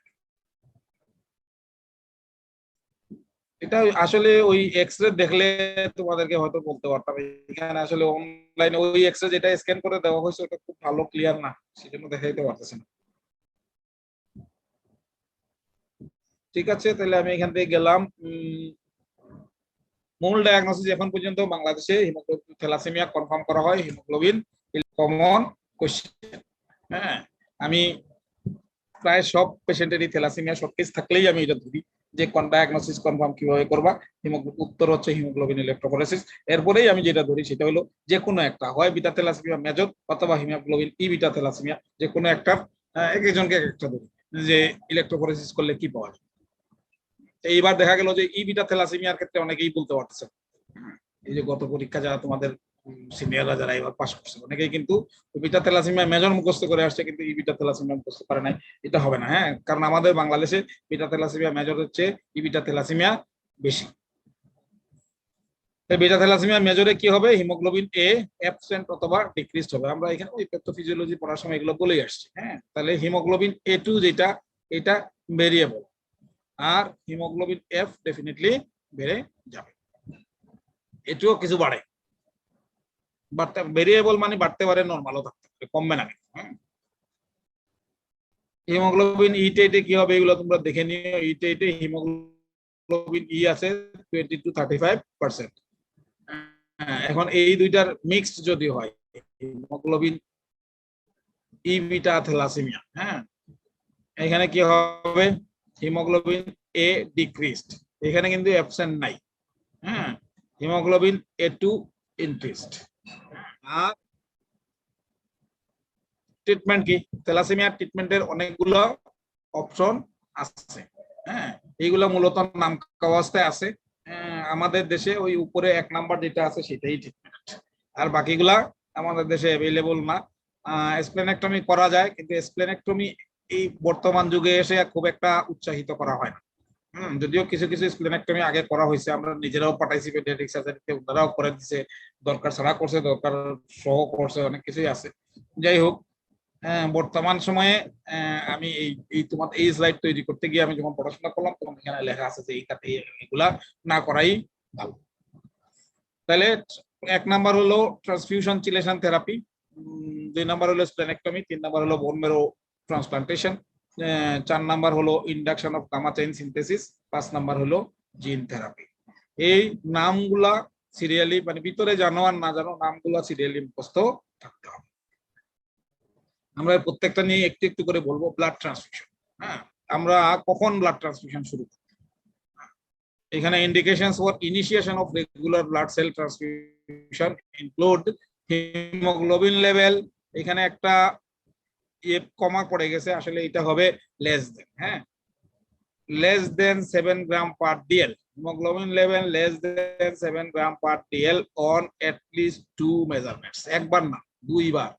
এটা আসলে ওই এক্সরে দেখলে তোমাদেরকে হয়তো বলতে পারতাম। এখানে আসলে অনলাইনে ওই এক্সরে যেটা স্ক্যান করে দেওয়া হয়েছে ওটা খুব ভালো ক্লিয়ার না, সেজন্য দেখাইতে পারতেছি না। ঠিক আছে, তাহলে আমি এখান থেকে গেলাম। মূল ডায়াগনোসিস এখন পর্যন্ত বাংলাদেশে থ্যালাসেমিয়া কনফার্ম করা হয় হিমোগ্লোবিন কমন কোশ্চেন। আমি প্রায় সব পেশেন্টেরই থ্যালাসেমিয়া সব কেস থাকলেই আমি এটা ধরি যে কোন ডায়াগনোসিস কনফার্ম কিভাবে করবা। উত্তর হচ্ছে হিমোগ্লোবিন ইলেক্ট্রোফোরেসিস। এরপরেই আমি যেটা ধরি সেটা হলো যে কোনো একটা, হয় বিটা থ্যালাসেমিয়া মেজর অথবা হিমোগ্লোবিন ই বিটা থ্যালাসেমিয়া, যে কোনো একটা। এক একজনকে এক একটা ধরি যে ইলেক্ট্রোফোরেসিস করলে কি পাওয়া যায়। এইবার দেখা গেল যে ই বিটা থ্যালাসেমিয়ার ক্ষেত্রে অনেকেই বলতে পারতেছে, এই যে গত পরীক্ষা যারা তোমাদের সিনিয়ররা যারা এবার পাস করছে অনেকেই কিন্তু বিটা থ্যালাসেমিয়া মেজর মুখস্থ করে আসছে, কিন্তু ই বিটা থ্যালাসেমিয়া মুখস্থ করে নাই। এটা হবে না, কারণ আমাদের বাংলাদেশে বিটা থ্যালাসেমিয়া মেজর হচ্ছে ই বিটা থ্যালাসেমিয়া বেশি। বিটা থ্যালাসেমিয়া মেজরে কি হবে? হিমোগ্লোবিন এ অ্যাবসেন্ট অথবা ডিক্রিজড হবে। আমরা এখানে ওই প্যাথোফিজিওলজি পড়ার সময় এগুলো বলেই আসছি। তাহলে হিমোগ্লোবিন A2 যেটা, এটা ভেরিয়েবল, আর হিমোগ্লোবিন F ডেফিনেটলি বেড়ে যাবে। এটিও কিছু বাড়ে, বাড়তে ভেরিয়েবল মানে বাড়তে পারে, নরমালও থাকতে পারে, কমবে না। হিমোগ্লোবিন ইটেটে কি হবে এগুলো তোমরা দেখে নিও। ইটেটে হিমোগ্লোবিন ই আছে 20 to 35%। এখন এই দুইটার মিক্সড যদি হয় হিমোগ্লোবিন ই বিটা থ্যালাসেমিয়া, এখানে কি হবে? হিমোগ্লোবিন এ ডিক্রিজড, এখানে কিন্তু অ্যাবসেন্ট নাই। Haemoglobin A2 increased. আর ট্রিটমেন্ট কি? থ্যালাসেমিয়া ট্রিটমেন্টের অনেকগুলো অপশন আছে। এইগুলো মূলত নাম অবস্থায় আছে। আমাদের দেশে ওই উপরে 1 নাম্বার যেটা আছে সেটাই ট্রিটমেন্ট, আর বাকিগুলা আমাদের দেশে অ্যাভেলেবল না। স্প্লেনেক্টমি করা যায়, কিন্তু স্প্লেনেক্টমি এই বর্তমান যুগে এসে খুব একটা উৎসাহিত করা হয় না। যদিও কিছু কিছু স্প্লেনেক্টমি আগে করা হয়েছে, আমরা নিজেরাও পাঠাইছি পেডিয়াট্রিক সার্জারিতে, ওনারাও করে দিছে, দরকার ছাড়া করছে, দরকার সহ করছে, অনেক কিছুই আছে। যাই হোক, বর্তমান সময়ে আমি এই তোমার এই স্লাইড তৈরি করতে গিয়ে আমি যখন পড়াশোনা করলাম তখন এখানে লেখা আছে যে এগুলা না করাই ভালো। তাহলে 1 নাম্বার হলো ট্রান্সফিউশন চিলেশন থেরাপি, 2 নাম্বার হলো স্প্লেনেক্টমি, 3 নাম্বার হলো বোন ম্যারো ট্রান্সপ্লান্টেশন, 4 নাম্বার হলো induction of gamma chain synthesis, 5 number হলো জিন থেরাপি। এই নামগুলা সিরিয়ালি মানে ভিতরে জানো আর না জানো নামগুলা সিরিয়ালি মুখস্থ থাকতে হবে। আমরা প্রত্যেকটা নিয়ে একটু একটু করে বলবো। ব্লাড ট্রান্সফিউশন, হ্যাঁ, আমরা কখন ব্লাড ট্রান্সফিউশন শুরু করব? এখানে indications for initiation of regular blood cell transfusion include haemoglobin level, এখানে একটা কমা পড়ে গেছে, আসলে এটা হবে লেস দেন, হ্যাঁ, less than 7 gram per dl, hemoglobin level less than 7 gram per dl on at least 2 measurements, একবার না দুইবার।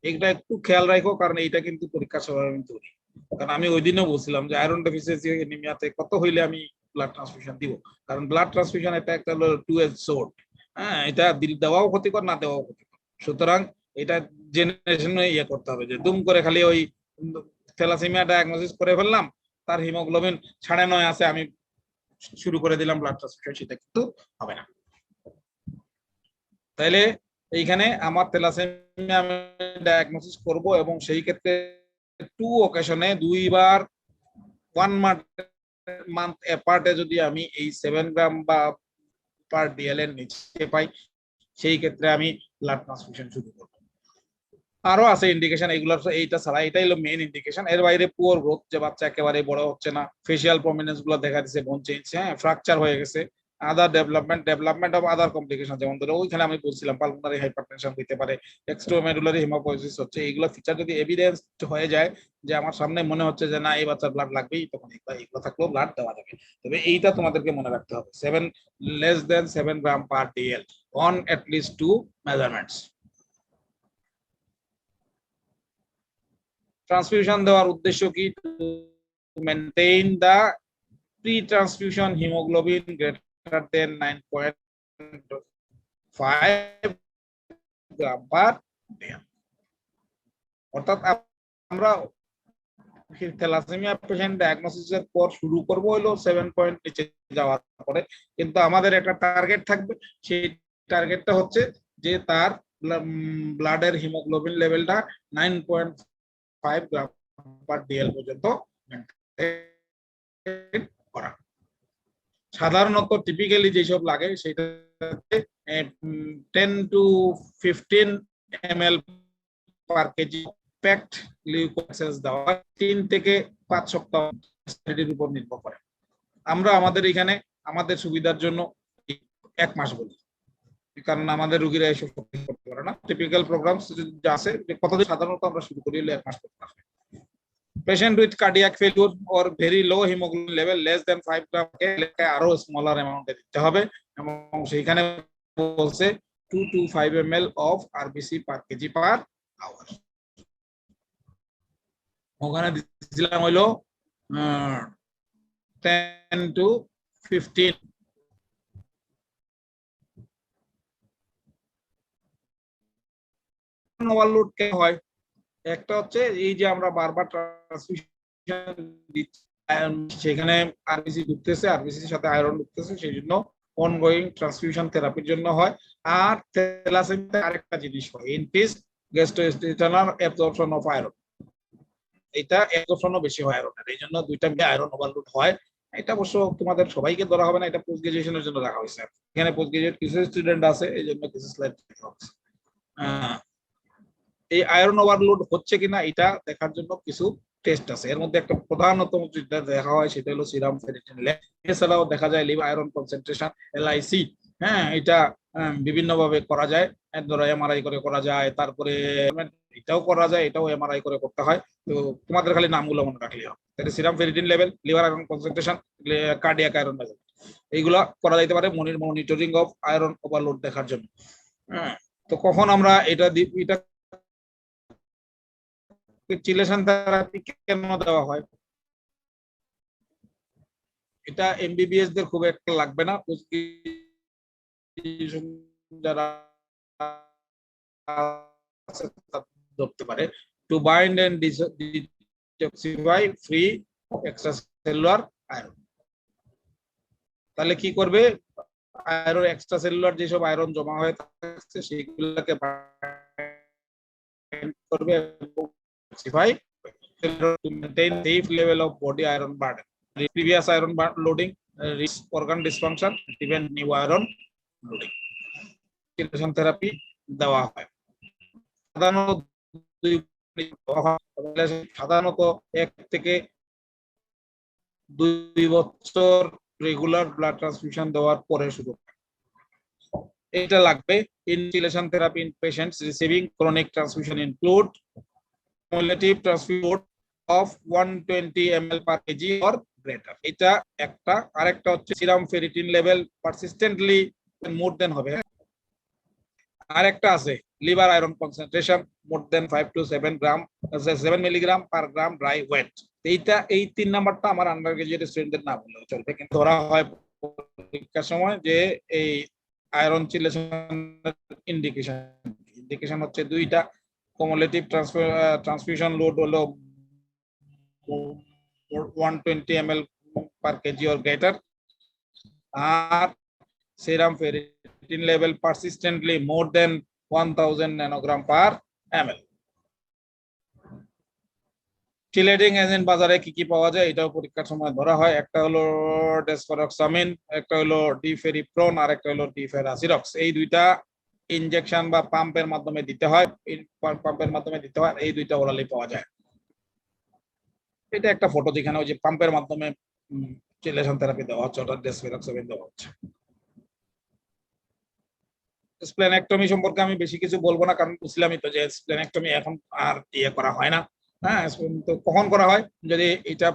এটা একটু খেয়াল রাখো, কারণ এটা কিন্তু পরীক্ষার সময় আমি ধরি, কারণ আমি ওই দিনও বলছিলাম যে আয়রন ডেফিসিয়েন্সি অ্যানিমিয়াতে কত হইলে আমি ব্লাড ট্রান্সফিউশন দিব, কারণ ব্লাড ট্রান্সফিউশন এটা একটা টু এজ সোর্ড, হ্যাঁ, এটা দেওয়াও ক্ষতিকর না দেওয়াও ক্ষতিকর। সুতরাং এটা জেনারেশনে ইয়ে করতে হবে যে দুম করে খালি ওই থ্যালাসেমিয়া ডায়াগনোসিস করে ফেললাম, তার হিমোগ্লোবিন 9.5 আছে, আমি শুরু করে দিলাম ব্লাড ট্রান্সফিউশন, সেটা কিন্তু হবে না। তাইলে এইখানে আমার থ্যালাসেমিয়া আমি ডায়াগনোসিস করব, এবং সেই ক্ষেত্রে 2 অকেশনে দুইবার 1 মান্থ অ্যাপার্টে যদি আমি এই 7 গ্রাম বা পার ডিএল এর নিচে পাই, সেই ক্ষেত্রে আমি ব্লাড ট্রান্সফিউশন শুরু করব। আরো আছে ইন্ডিকেশন, এগুলোর এইটা ছাড়া এটাই হলো মেইন ইন্ডিকেশন। এর বাইরে পুয়ার গ্রোথ, যে বাচ্চা একেবারে বড় হচ্ছে না, ফেশিয়াল প্রমিনেন্স গুলো দেখা দিচ্ছে, বোন চেঞ্জ, হ্যাঁ, ফ্র্যাকচার হয়ে গেছে, আদার ডেভেলপমেন্ট অফ আদার কমপ্লিকেশন, যেমন ধরো ওইখানে আমি বলছিলাম পালমোনারি হাইপারটেনশন হতে পারে, এক্সট্রামেডুলারি হিমোপোয়েসিস হচ্ছে, এইগুলো ফিচার যদি এভিডেন্স হয়ে যায় যে আমার সামনে মনে হচ্ছে যে না এই বাচ্চার ব্লাড লাগবেই, তখন এগুলো থাকলেও ব্লাড দেওয়া যাবে। তবে এইটা তোমাদেরকে মনে রাখতে হবে, 7 gram per dL on at least 2 measurements. Transfusion দেওয়ার উদ্দেশ্য কি? To maintain the pre transfusion haemoglobin greater than 9.5 gram per dL. অর্থাৎ আমরা থ্যালাসেমিয়া পেশেন্ট ডায়াগনোসিসের পর শুরু করব হলো 7 পয়েন্ট নিচে যাওয়ার পরে, কিন্তু আমাদের একটা টার্গেট থাকবে, সেই টার্গেটটা হচ্ছে যে তার ব্লাডের হিমোগ্লোবিন লেভেলটা 9.5 গ্রাম পার ডিএল পর্যন্ত করা। সাধারণত টিপিক্যালি যেসব লাগে সেটাতে 10 to 15 ml পার কেজি প্যাকড লিউকোসেস দেওয়া 3 থেকে 5 সপ্তাহ এর উপর নির্ভর করে। আমরা আমাদের এখানে আমাদের সুবিধার জন্য 1 মাস বলি, কারণ আমাদের রোগীরা এসব করতে পারে না। টিপিক্যাল প্রোগ্রাম যা আছে কতদিন সাধারণত আমরা শুরু করি 1 মাস করতে হবে। Patient with cardiac failure or very low hemoglobin level less than 5 gram কে আরো স্মলার অ্যামাউন্টে দিতে হবে, এবং সেইখানে বলছে 2 to 5 ml of RBC per kg per hour। ওখানে দিছিলাম হলো 10 to 15। ওভারলোড কে হয়, একটা হচ্ছে এই যে আমরা বারবার ট্রান্সফিউশন দিচ্ছি, সেখানে আরবিসি ঢুকতেছে, আরবিসির সাথে আয়রন ঢুকতেছে, সেই জন্য অনগোয়িং ট্রান্সফিউশন থেরাপির জন্য হয়। আর থ্যালাসেমিয়াতে আরেকটা জিনিস হয়, increased gastrointestinal absorption of iron, এটা অ্যাবজর্পশনও বেশি হয় আয়রনের, এই জন্য দুইটা মিলে আয়রন ওভারলোড হয়। এটা অবশ্য তোমাদের সবাইকে ধরা হবে না, এটা পোস্ট গ্রাজুয়েশনের জন্য রাখা হয়েছে, এখানে পোস্ট গ্রাজুয়েট কিছু স্টুডেন্ট আছে, এই জন্য কিছু স্লাইড রাখা হয়েছে। এই আয়রন ওভারলোড হচ্ছে কিনা এটা দেখার জন্য কিছু টেস্ট আছে, এর মধ্যে একটা প্রধানতম যেটা দেখা হয় সেটা হলো সিরাম ফেরিটিন লেভেল, এছাড়াও দেখা যায় লিভার আয়রন কনসেন্ট্রেশন এলআইসি, হ্যাঁ, এটা বিভিন্ন ভাবে করা যায়, ধরো এমআরআই করে করা যায়, তারপরে এটাও করা যায়, এটাও এমআরআই করে করতে হয়। তো তোমাদের খালি নামগুলো মনে রাখলেই হবে, তাহলে serum ferritin level, liver iron concentration, cardiac iron level, এইগুলা করা যাইতে পারে মনিটরিং অফ আয়রন ওভারলোড দেখার জন্য। তো কখন আমরা এটা চিলেশন থেরাপি কেন দেওয়া হয়, এটা এমবিবিএস দের খুব একটা লাগবে না, যারা ধরতে পারে। To bind and detoxify free extracellular iron. তাহলে কি করবে, আয়রন এক্সট্রাসেলুলার যেসব আয়রন জমা হয়ে থাকছে সেইগুলোকে করবে এবং detoxify to maintain safe level of body iron burden. Previous iron loading organ dysfunction, prevent new iron loading. Chelation therapy দেওয়া হয় সাধারণত সাধারণত 1 থেকে 2 বছর রেগুলার ব্লাড ট্রান্সফিউশন দেওয়ার পরে শুরু এটা লাগবে inhalation therapy in patients receiving chronic transfusion include cumulative transfusion of 120 ml per kg or greater এটা একটা আরেকটা হচ্ছে serum ferritin level persistently more than হবে আরেকটা আছে liver iron concentration more than 5 to 7 gram 7 milligram per gram dry weight এইটা এই 3 নাম্বারটা আমার আন্ডার গ্রাজুয়েট স্টুডেন্টদের না বললেও চলবে কিন্তু ধরা হয় পরীক্ষার সময় যে এই আয়রন চিলেশন ইন্ডিকেশন হচ্ছে দুইটা cumulative transfusion load হলো 120 ml per kg or greater আর serum ferritin level persistently more than 1000 nanogram per ml chelating agent বাজারে কি কি পাওয়া যায় এটাও পরীক্ষার সময় ধরা হয় একটা হলো ডেসফেরক্সামিন একটা হলো ডিফেরিপ্রন আর একটা হলো ডিফেরাসিরক্স এই দুইটা ইনজেকশন বা পাম্পের মাধ্যমে দিতে হয় এই দুইটা ওরালি পাওয়া যায় এটা একটা ফটো যেখানে ওই যে পাম্পের মাধ্যমে চিলেশন থেরাপি দেওয়া হচ্ছে অর্থাৎ ডেসফেরক্সামিন দেওয়া হচ্ছে স্প্লেনেক্টমি সম্পর্কে আমি বেশি কিছু বলবো না কারণ বুঝলামই তো যে স্প্লেনেক্টমি এখন আর করা হয় না হ্যাঁ তো কখন করা হয় যদি এটা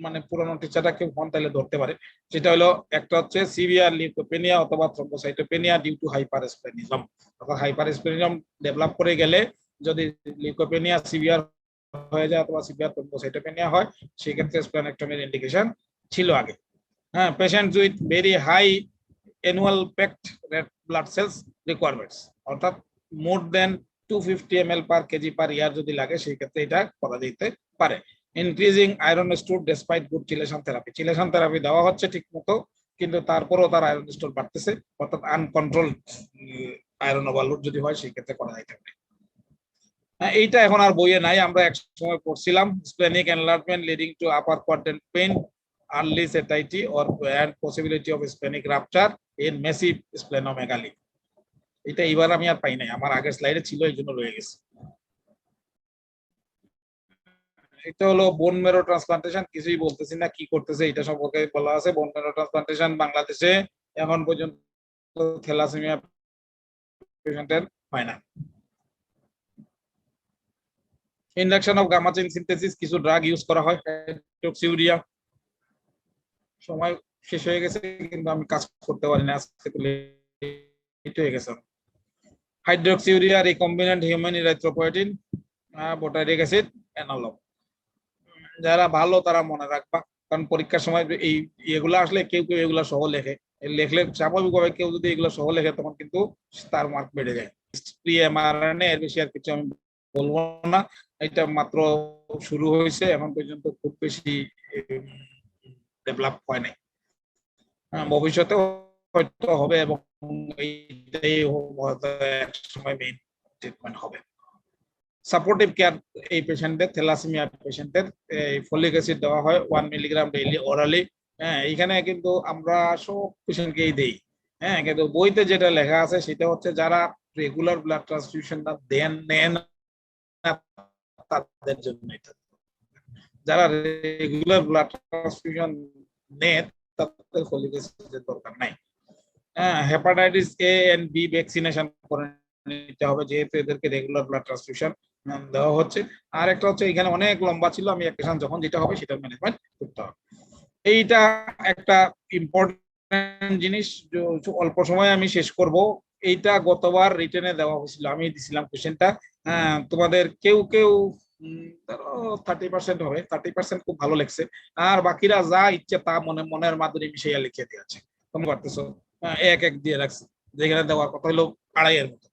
মানে পুরনো টিচারটা কেউ ফোন তাহলে ধরতে পারে সেটা হলো একটা হচ্ছে সিভিয়ার লিউকোপেনিয়া অথবা থ্রম্বোসাইটোপেনিয়া ডিউ টু হাইপারস্প্লেনিজম অর্থাৎ হাইপারস্প্লেনিজম ডেভেলপ করে গেলে যদি লিউকোপেনিয়া সিভিয়ার হয়ে যায় অথবা সিভিয়ার থ্রম্বোসাইটোপেনিয়া হয় সেই ক্ষেত্রে স্প্লেনেক্টমির ইন্ডিকেশন ছিল আগে হ্যাঁ patients with very high annual packed red blood cells requirements অর্থাৎ মোর দেন 250 ml per kg per year যদি লাগে সেই ক্ষেত্রে এটা করা যেতে পারে increasing iron store despite good chelation therapy দেওয়া হচ্ছে ঠিকমতো কিন্তু তারপরেও তার আয়রন স্টোর বাড়তেছে অর্থাৎ আনকন্ট্রোলড আয়রন ওভারলোড যদি হয় সেই ক্ষেত্রে করা যেতে পারে এইটা এখন আর বইয়ে নাই আমরা এক সময় পড়ছিলাম splenic enlargement leading to upper quadrant pain early satiety or and possibility of splenic rupture in massive splenomegaly এটা এবার আমি আর পাই নাই আমার আগের স্লাইডে ছিল এই জন্য রয়ে গেছে এটা হলো বোন মেরো ট্রান্সপ্লান্টেশন কিছুই বলতেছি না কি করতেছে এটা সম্পর্কে বলা আছে বোন মেরো ট্রান্সপ্লান্টেশন বাংলাদেশে এখন পর্যন্ত থ্যালাসেমিয়া পেশেন্টের হয় না induction of gamma chain synthesis কিছু ড্রাগ ইউজ করা হয় হাইড্রোক্সিউরিয়া সময় শেষ হয়ে গেছে কিন্তু আমি কাজ করতে পারি না আজকে লেট হয়ে গেছে hydroxyurea recombinant human erythropoietin butyric acid analogue যারা ভালো তারা মনে রাখবা কারণ পরীক্ষার সময় এই এগুলো আসলে কেউ কেউ এগুলো সহ লেখলে স্বাভাবিকভাবে কেউ যদি এগুলো সহ লেখে তখন কিন্তু তার মার্ক বেড়ে যায় এমআরএনএ এর বেশি আর কিছু আমি বলবো না এটা মাত্র শুরু হয়েছে এখন পর্যন্ত খুব বেশি ডেভেলপ হয় নাই ভবিষ্যতে হয়তো হবে এবং এইটাই এক সময় মেইন ট্রিটমেন্ট হবে সাপোর্টিভ কেয়ার এই পেশেন্টদের থ্যালাসেমিয়া পেশেন্টদের ফলিক অ্যাসিড দেওয়া হয় 1 মিলিগ্রাম ডেইলি ওরালি হ্যাঁ এইখানে কিন্তু আমরা সব পেশেন্টকেই দেই হ্যাঁ কিন্তু বইতে যেটা লেখা আছে সেটা হচ্ছে যারা রেগুলার ব্লাড ট্রান্সফিউশনটা নেন তাদের জন্য এটা যারা রেগুলার ব্লাড ট্রান্সফিউশন নেন তাদের ফলিক অ্যাসিডের দরকার নাই হ্যাঁ hepatitis A and B vaccination করে নিতে হবে যেহেতু এদেরকে রেগুলার ব্লাড ট্রান্সফিউশন দেওয়া হচ্ছে আর একটা হচ্ছে এখানে অনেক লম্বা ছিল আমি একটা যখন যেটা হবে সেটা ম্যানেজমেন্ট করতে হবে এইটা একটা ইম্পর্টেন্ট জিনিস অল্প সময় আমি শেষ করব এইটা গতবার রিটেনে দেওয়া হয়েছিল আমি দিছিলাম কোশ্চেনটা তোমাদের কেউ 30% হবে 30% খুব ভালো লাগছে আর বাকিরা যা ইচ্ছে তা মনের মাধুরী মিশিয়ে লিখে দিয়েছে তুমি পারতেছো এক দিয়ে রাখছি যেখানে দেওয়ার কথা হলো 2.5 এর মতো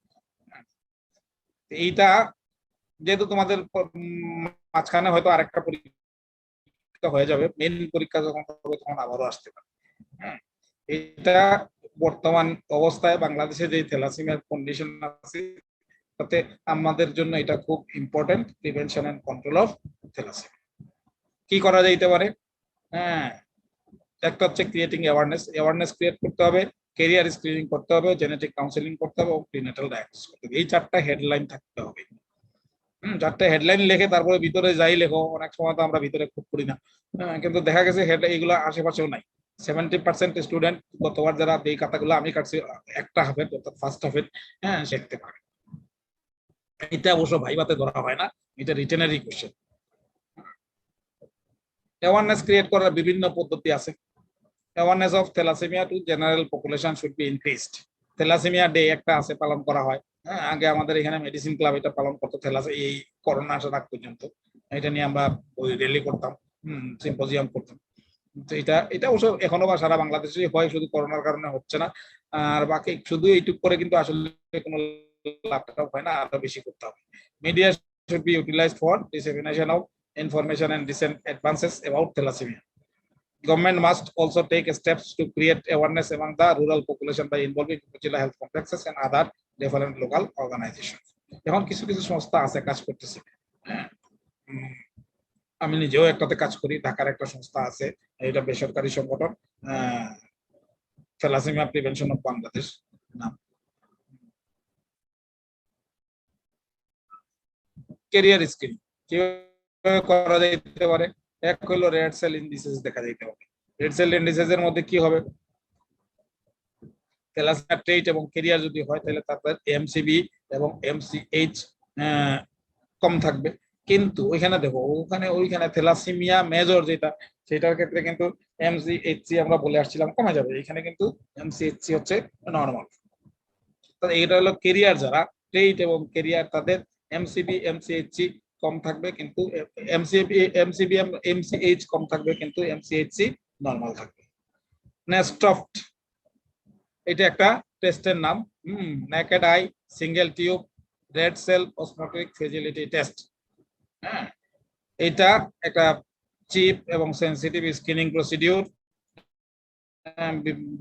এইটা যেহেতু তোমাদের মাঝখানে হয়তো আরেকটা পরীক্ষা হয়ে যাবে মেইন পরীক্ষা যখন হবে তখন আবারও আসতে পারে এটা বর্তমান অবস্থায় বাংলাদেশে যে থ্যালাসেমিয়ার কন্ডিশন আছে তাতে আমাদের জন্য এটা খুব important prevention and control of thalassemia কি করা যেতে পারে হ্যাঁ একটা হচ্ছে ক্রিয়েটিং অ্যাওয়ারনেস ক্রিয়েট করতে হবে, ক্যারিয়ার স্ক্রিনিং করতে হবে, জেনেটিক কাউন্সেলিং করতে হবে এবং প্রিনেটাল ডায়াগনোসিস করতে হবে। এই 4টা হেডলাইন থাকতে হবে। 4টা হেডলাইন লিখে তারপরে ভিতরে যাই লেখো, অনেক সময় তো আমরা ভিতরে খুব করি না, কিন্তু দেখা গেছে হেডলাইন এগুলো আশেপাশেও নাই। 70% স্টুডেন্ট গতবার যারা এই খাতাগুলো আমি কাটছি একটা হাফের অর্থাৎ ফার্স্ট হাফের শিখতে পারে। এটা অবশ্য ভাইভাতে ধরা হয় না, এটা রিটেনেরই কোশ্চেন। অ্যাওয়ারনেস ক্রিয়েট করার বিভিন্ন পদ্ধতি আছে। Awareness of thalassemia to general population should be increased. Thalassemia day একটা আছে, পালন করা হয়। আগে আমাদের এখানে মেডিসিন ক্লাব এটা পালন করতো, এই করোনা আসার আগ পর্যন্ত এটা নিয়ে আমরা র্যালি করতাম, সিম্পোজিয়াম করতাম। তো এটা অবশ্য এখনো বা সারা বাংলাদেশে হয়, শুধু করোনার কারণে হচ্ছে না। আর বাকি শুধু এইটুক করে কিন্তু আসলে কোনো লাভ হয় না, আরো বেশি করতে হবে। Media should be utilised for dissemination of information and recent advances about thalassemia. Government must also take steps to create awareness among the rural population by involving Upazila health complexes and other different local organizations. এখন কিছু কিছু সংস্থা আছে কাজ করতেছে, আমি নিজেও একটাতে কাজ করি, ঢাকার একটা সংস্থা আছে, এটা বেসরকারি সংগঠন, থ্যালাসেমিয়া প্রিভেনশন অফ বাংলাদেশ নাম। ক্যারিয়ার স্ক্রিনিং কিভাবে করা যেতে পারে? এক হলো রেড সেল ইন্ডিসেস দেখা যেতে হবে। রেড সেল ইন্ডিসেস এর মধ্যে কি হবে? থ্যালাসেমিয়া ট্রেট এবং ক্যারিয়ার যদি হয় তাহলে তারপর এমসিবি এবং এমসিএইচ কম থাকবে। কিন্তু ওইখানে দেখো, ওইখানে থ্যালাসেমিয়া মেজর যেটা, সেটার ক্ষেত্রে কিন্তু এমসিএইচসি আমরা বলে আসছিলাম কমে যাবে, এখানে কিন্তু এমসিএইচসি হচ্ছে নরমাল। তাহলে এটা হলো ক্যারিয়ার, যারা ট্রেট এবং ক্যারিয়ার তাদের এমসিবি এমসিএইচসি কম থাকবে, কিন্তু এমসিএইচ কম থাকবে, কিন্তু এমসিএইচসি নরমাল থাকবে। নেস্টফট এটা একটা টেস্টের নাম, naked eye single tube red cell osmotic fragility test. এটা একটা চিপ এবং সেন্সিটিভ স্ক্রিনিং প্রসিডিউর,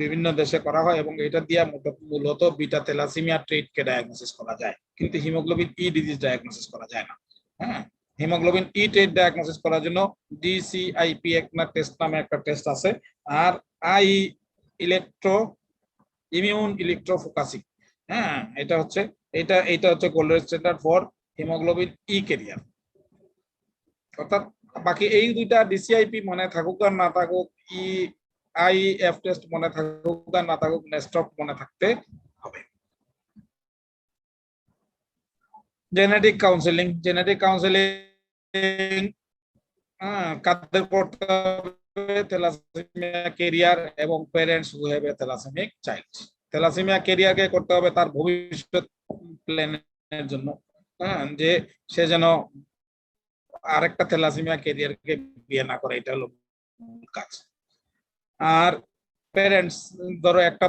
বিভিন্ন দেশে করা হয় এবং এটা দিয়ে মূলত বিটা থ্যালাসেমিয়া ট্রেটকে ডায়াগনোসিস করা যায়, কিন্তু হিমোগ্লোবিন ই ডিজিজ ডায়াগনোসিস করা যায় না। হিমোগ্লোবিন ই ট্রেট ডায়াগনোসিস করার জন্য ডিসিআইপি একটা টেস্ট নামে একটা টেস্ট আছে, আর আই ইমিউন ইলেকট্রোফোকাসিং। এটা হচ্ছে gold standard for haemoglobin E career. অর্থাৎ বাকি এই দুইটা ডিসিআইপি মনে থাকুক আর না থাকুক, আইএফ টেস্ট মনে থাকুক আর না থাকুক, নেস্টপ মনে থাকতে হবে। জেনেটিক কাউন্সেলিং কাদের করতে হবে? থ্যালাসেমিয়া ক্যারিয়ার এবং parents who have a thalassaemic child. Thalassaemia ক্যারিয়ারকে করতে হবে তার ভবিষ্যৎ প্ল্যানের জন্য, যে সে যেন আরেকটা থ্যালাসেমিয়া ক্যারিয়ারকে বিয়ে না করে, এটা হলো কাজ। আর প্যারেন্টস, ধরো একটা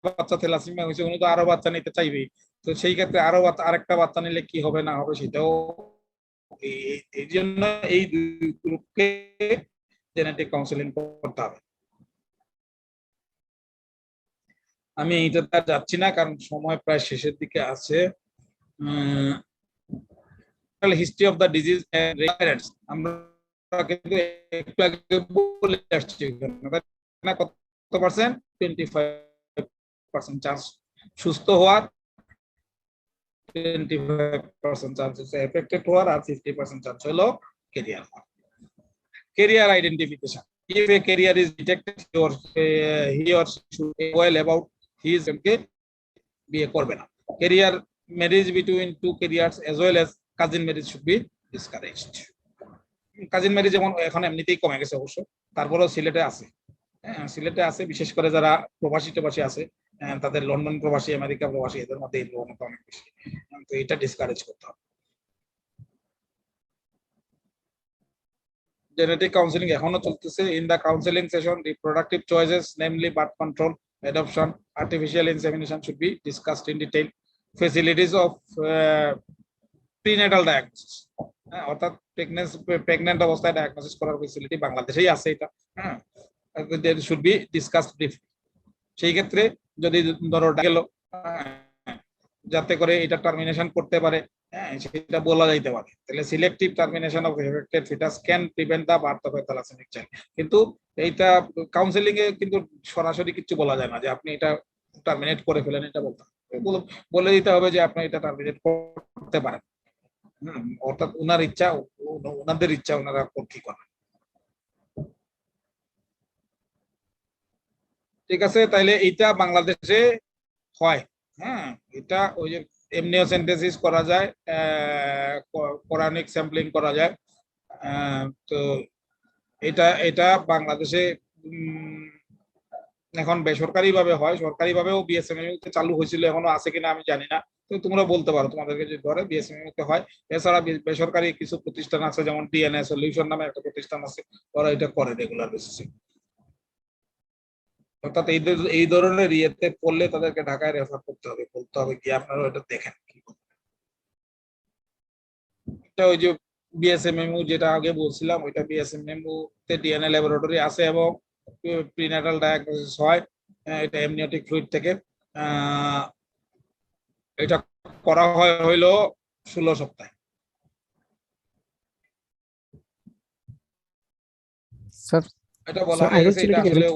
বাচ্চা থ্যালাসেমিয়া হয়েছে, উনি তো আরো বাচ্চা নিতে চাইবে, তো সেই ক্ষেত্রে আরেকটা বাচ্চা নিলে কি হবে না হবে সেটাও, এই জন্য এই দুই গ্রুপকে জেনেটিক কাউন্সেলিং করতে হবে। আমি এইটাতে যাচ্ছি না কারণ সময় প্রায় শেষের দিকে আছে। History of the disease and recurrence আমরা কিন্তু একটু আগে বলে আসছি, কত পার্সেন্ট? 25% চান্স সুস্থ হওয়ার, 25% চান্স হচ্ছে এফেক্টেড হওয়ার, আর 50% চান্স হলো ক্যারিয়ার হওয়ার। Career identification, if a career is detected he or she should be well about his বিয়ে করবে না। Carrier marriage between two carriers as well as cousin marriage should be discouraged। Cousin marriage যেমন এখন এমনিতেই কমে গেছে অবশ্য, তারপরেও সিলেটে আছে, বিশেষ করে যারা প্রবাসী আছে, তাদের লন্ডন প্রবাসী, আমেরিকা প্রবাসী, এদের মধ্যে এই প্রবণতা অনেক বেশি, তো এটা ডিসকারেজ করতে হবে। জেনেটিক কাউন্সেলিং এখনো চলতেছে। In the counselling session reproductive choices namely birth control, adoption, artificial insemination should be discussed in detail. Facilities of prenatal diagnosis, অর্থাৎ প্রেগন্যান্ট অবস্থায় ডায়াগনোসিস করার ফ্যাসিলিটি বাংলাদেশেই আছে, এটা there should be discussed briefly। সেই ক্ষেত্রে যদি ধরো গেল যাতে করে এটা টার্মিনেশন করতে পারে, হ্যাঁ সেটা বলা যাইতে পারে। তাহলে selective termination of affected foetus can prevent the birth of a thalassaemic child. কিন্তু এইটা কাউন্সেলিং এ কিন্তু সরাসরি কিছু বলা যায় না যে আপনি এটা টার্মিনেট করে ফেলেন, এটা বলতে হবে। বলে দিতে হবে যে আপনি এটা টার্মিনেট করতে পারেন। অর্থাৎ ওনার ইচ্ছা, ওনাদের ইচ্ছা, ওনারা কি করেন। ঠিক আছে, তাইলে এইটা বাংলাদেশে হয়। হ্যাঁ, এটা ওই যে এমনিওসেন্টেসিস করা যায়, কোরানিক স্যাম্পলিং করা যায়। তো এটা এটা বাংলাদেশে এখন বেসরকারি ভাবে হয়, সরকারি ভাবেও বিএসএমএম তে চালু হয়েছিল, এখনো আছে কিনা আমি জানি না। তো তোমরা বলতে পারো তোমাদেরকে যদি ধরে বিএসএমএম তে হয়। এছাড়া বেসরকারি কিছু প্রতিষ্ঠান আছে, যেমন ডিএনএ সলিউশন নামে একটা প্রতিষ্ঠান আছে, ওরা এটা করে রেগুলার বেসিসে। অর্থাৎ এই ধরনের ইয়েতে পড়লে তাদেরকে ঢাকায় রেফার করতে হবে, বলতে হবে কি আপনারা এটা দেখেন কি। এটা ওই যে বিএসএমএমইউ যেটা আগে বলছিলাম, ওইটা বিএসএমএমইউ তে ডিএনএ ল্যাবরেটরি আছে এবং প্রিন্যাটাল ডায়াগনোসিস হয় এটা এমনিওটিক ফ্লুইড থেকে। এটা করা হয় হইলো 16 সপ্তাহে। স্যার এটা বলা হয়ে গেছে, এটা আসলে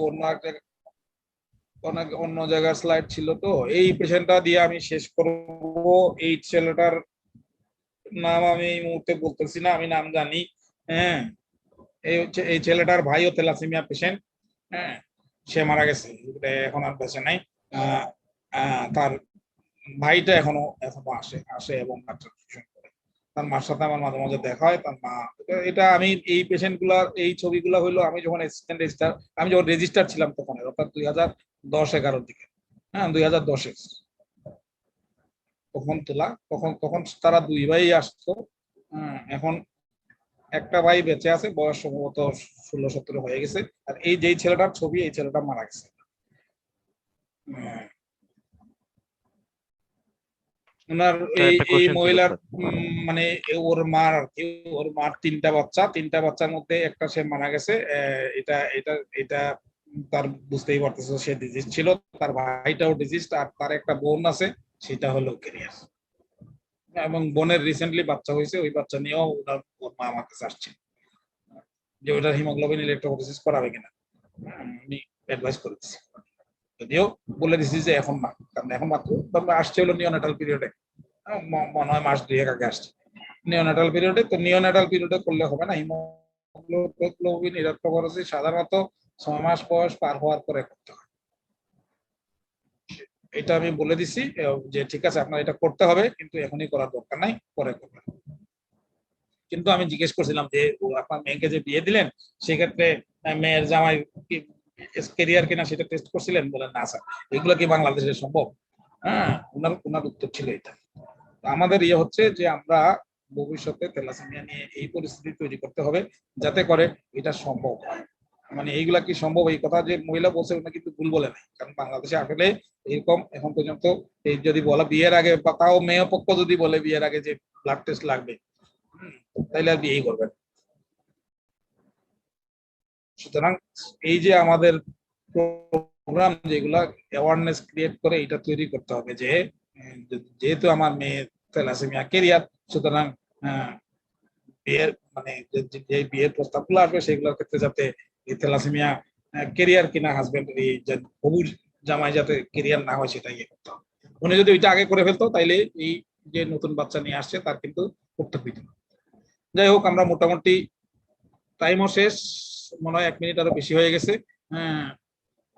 অন্য জায়গার স্লাইড ছিল। তো এই পেশেন্টটা দিয়ে আমি শেষ করব। এই ছেলেটার নাম আমি এই মুহূর্তে বলতেছি না, আমি নাম জানি। হ্যাঁ, এই ছেলেটার ভাইও থ্যালাসেমিয়া পেশেন্ট। হ্যাঁ, সে মারা গেছে, এখন আর বেঁচে নাই। তার ভাইটা এখনো আসে এবং করে। তার মার সাথে আমার মাঝে মাঝে দেখা হয়। তার মা, এটা আমি এই পেশেন্ট গুলার এই ছবিগুলা হইলো আমি যখন অ্যাসিস্ট্যান্ট রেজিস্ট্রার, আমি যখন রেজিস্টার ছিলাম তখন, অর্থাৎ 2010-11 দিকে। হ্যাঁ, 2010-এ তখন তোলা। তখন তারা দুই ভাই আসতো। এখন একটা ভাই বেঁচে আছে, বয়স সম্ভবত 16-17 হয়ে গেছে। আর এই যেই ছেলেটার ছবি, এই ছেলেটা মারা গেছে। ওনার এই মহিলার মানে ওর মার 3টা বাচ্চার মধ্যে একটা সে মারা গেছে। এটা এটা এটা তার বুঝতেই পারতেছে, সে ডিজিজ ছিল। তার ভাইটাও ডিজিজ, আর তার একটা বোন আছে, সেটা হলো ক্যারিয়ার। এবং বোনের রিসেন্টলি বাচ্চা হয়েছে, ওই বাচ্চা নিয়েও ওর মা আমার কাছে আসছে যে ওটার হিমোগ্লোবিন ইলেকট্রোফোরেসিস করাবে কিনা। আমি অ্যাডভাইস করে দিচ্ছি, যদিও বলে দিচ্ছি যে এখন না, কারণ এখন মাত্র আসছে হলো নিওনেটাল পিরিয়ডে, মনে হয় মাস 2 আগে আসছে নিওনেটাল পিরিয়ডে। তো নিওনেটাল পিরিয়ডে করলে হবে না। হিমোগ্লোবিন ইলেকট্রোফোরেসিস সাধারণত 6 মাস বয়স পার হওয়ার পরে করতে হয়। এটা আমি বলে দিছি যে ঠিক আছে আপনার এটা করতে হবে, কিন্তু এখনই করার দরকার নাই, পরে করবেন। কিন্তু আমি জিজ্ঞেস করছিলাম যে আপনার মেয়েকে যে বিয়ে দিলেন, সেক্ষেত্রে মেয়ের জামাই ক্যারিয়ার কিনা সেটা টেস্ট করছিলেন? বলেন না স্যার, এগুলো কি বাংলাদেশে সম্ভব? হ্যাঁ, ওনার উত্তর ছিল এটা। আমাদের ইয়ে হচ্ছে যে আমরা ভবিষ্যতে থ্যালাসেমিয়া নিয়ে এই পরিস্থিতি তৈরি করতে হবে যাতে করে এটা সম্ভব হয়। মানে এইগুলা কি সম্ভব, এই কথা যে মহিলা বলছে ওটা কিন্তু ভুল বলে নাই। কারণ বাংলাদেশে আসলে এরকম এখন পর্যন্ত এই যদি বলা বিয়ের আগে, বা তাও মেয়ে পক্ষ যদি বলে বিয়ের আগে যে ব্লাড টেস্ট লাগবে, তাইলে আর বিয়েই করবেন। সুতরাং এই যে আমাদের প্রোগ্রাম যেগুলা অ্যাওয়ারনেস ক্রিয়েট করে, এটা তৈরি করতে হবে যে যেহেতু আমার মেয়ে থ্যালাসেমিয়া ক্যারিয়ার, সুতরাং বিয়ের মানে যে বিয়ের প্রস্তাবগুলো আসবে সেগুলোর ক্ষেত্রে যাতে এই থ্যালাসেমিয়া ক্যারিয়ার কিনা হাজবেন্ড, এই হবুর জামাই যাতে ক্যারিয়ার না হয় সেটা ইয়ে করতে হবে। উনি যদি ওইটা আগে করে ফেলতো তাইলে এই যে নতুন বাচ্চা নিয়ে আসছে তার কিন্তু করতে হইতো না। যাই হোক, আমরা মোটামুটি টাইমও শেষ, মনে হয় 1 মিনিট আরো বেশি হয়ে গেছে।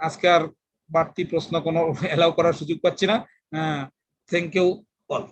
আজকে আর বাড়তি প্রশ্ন কোনো এলাও করার সুযোগ পাচ্ছি না। Thank you all.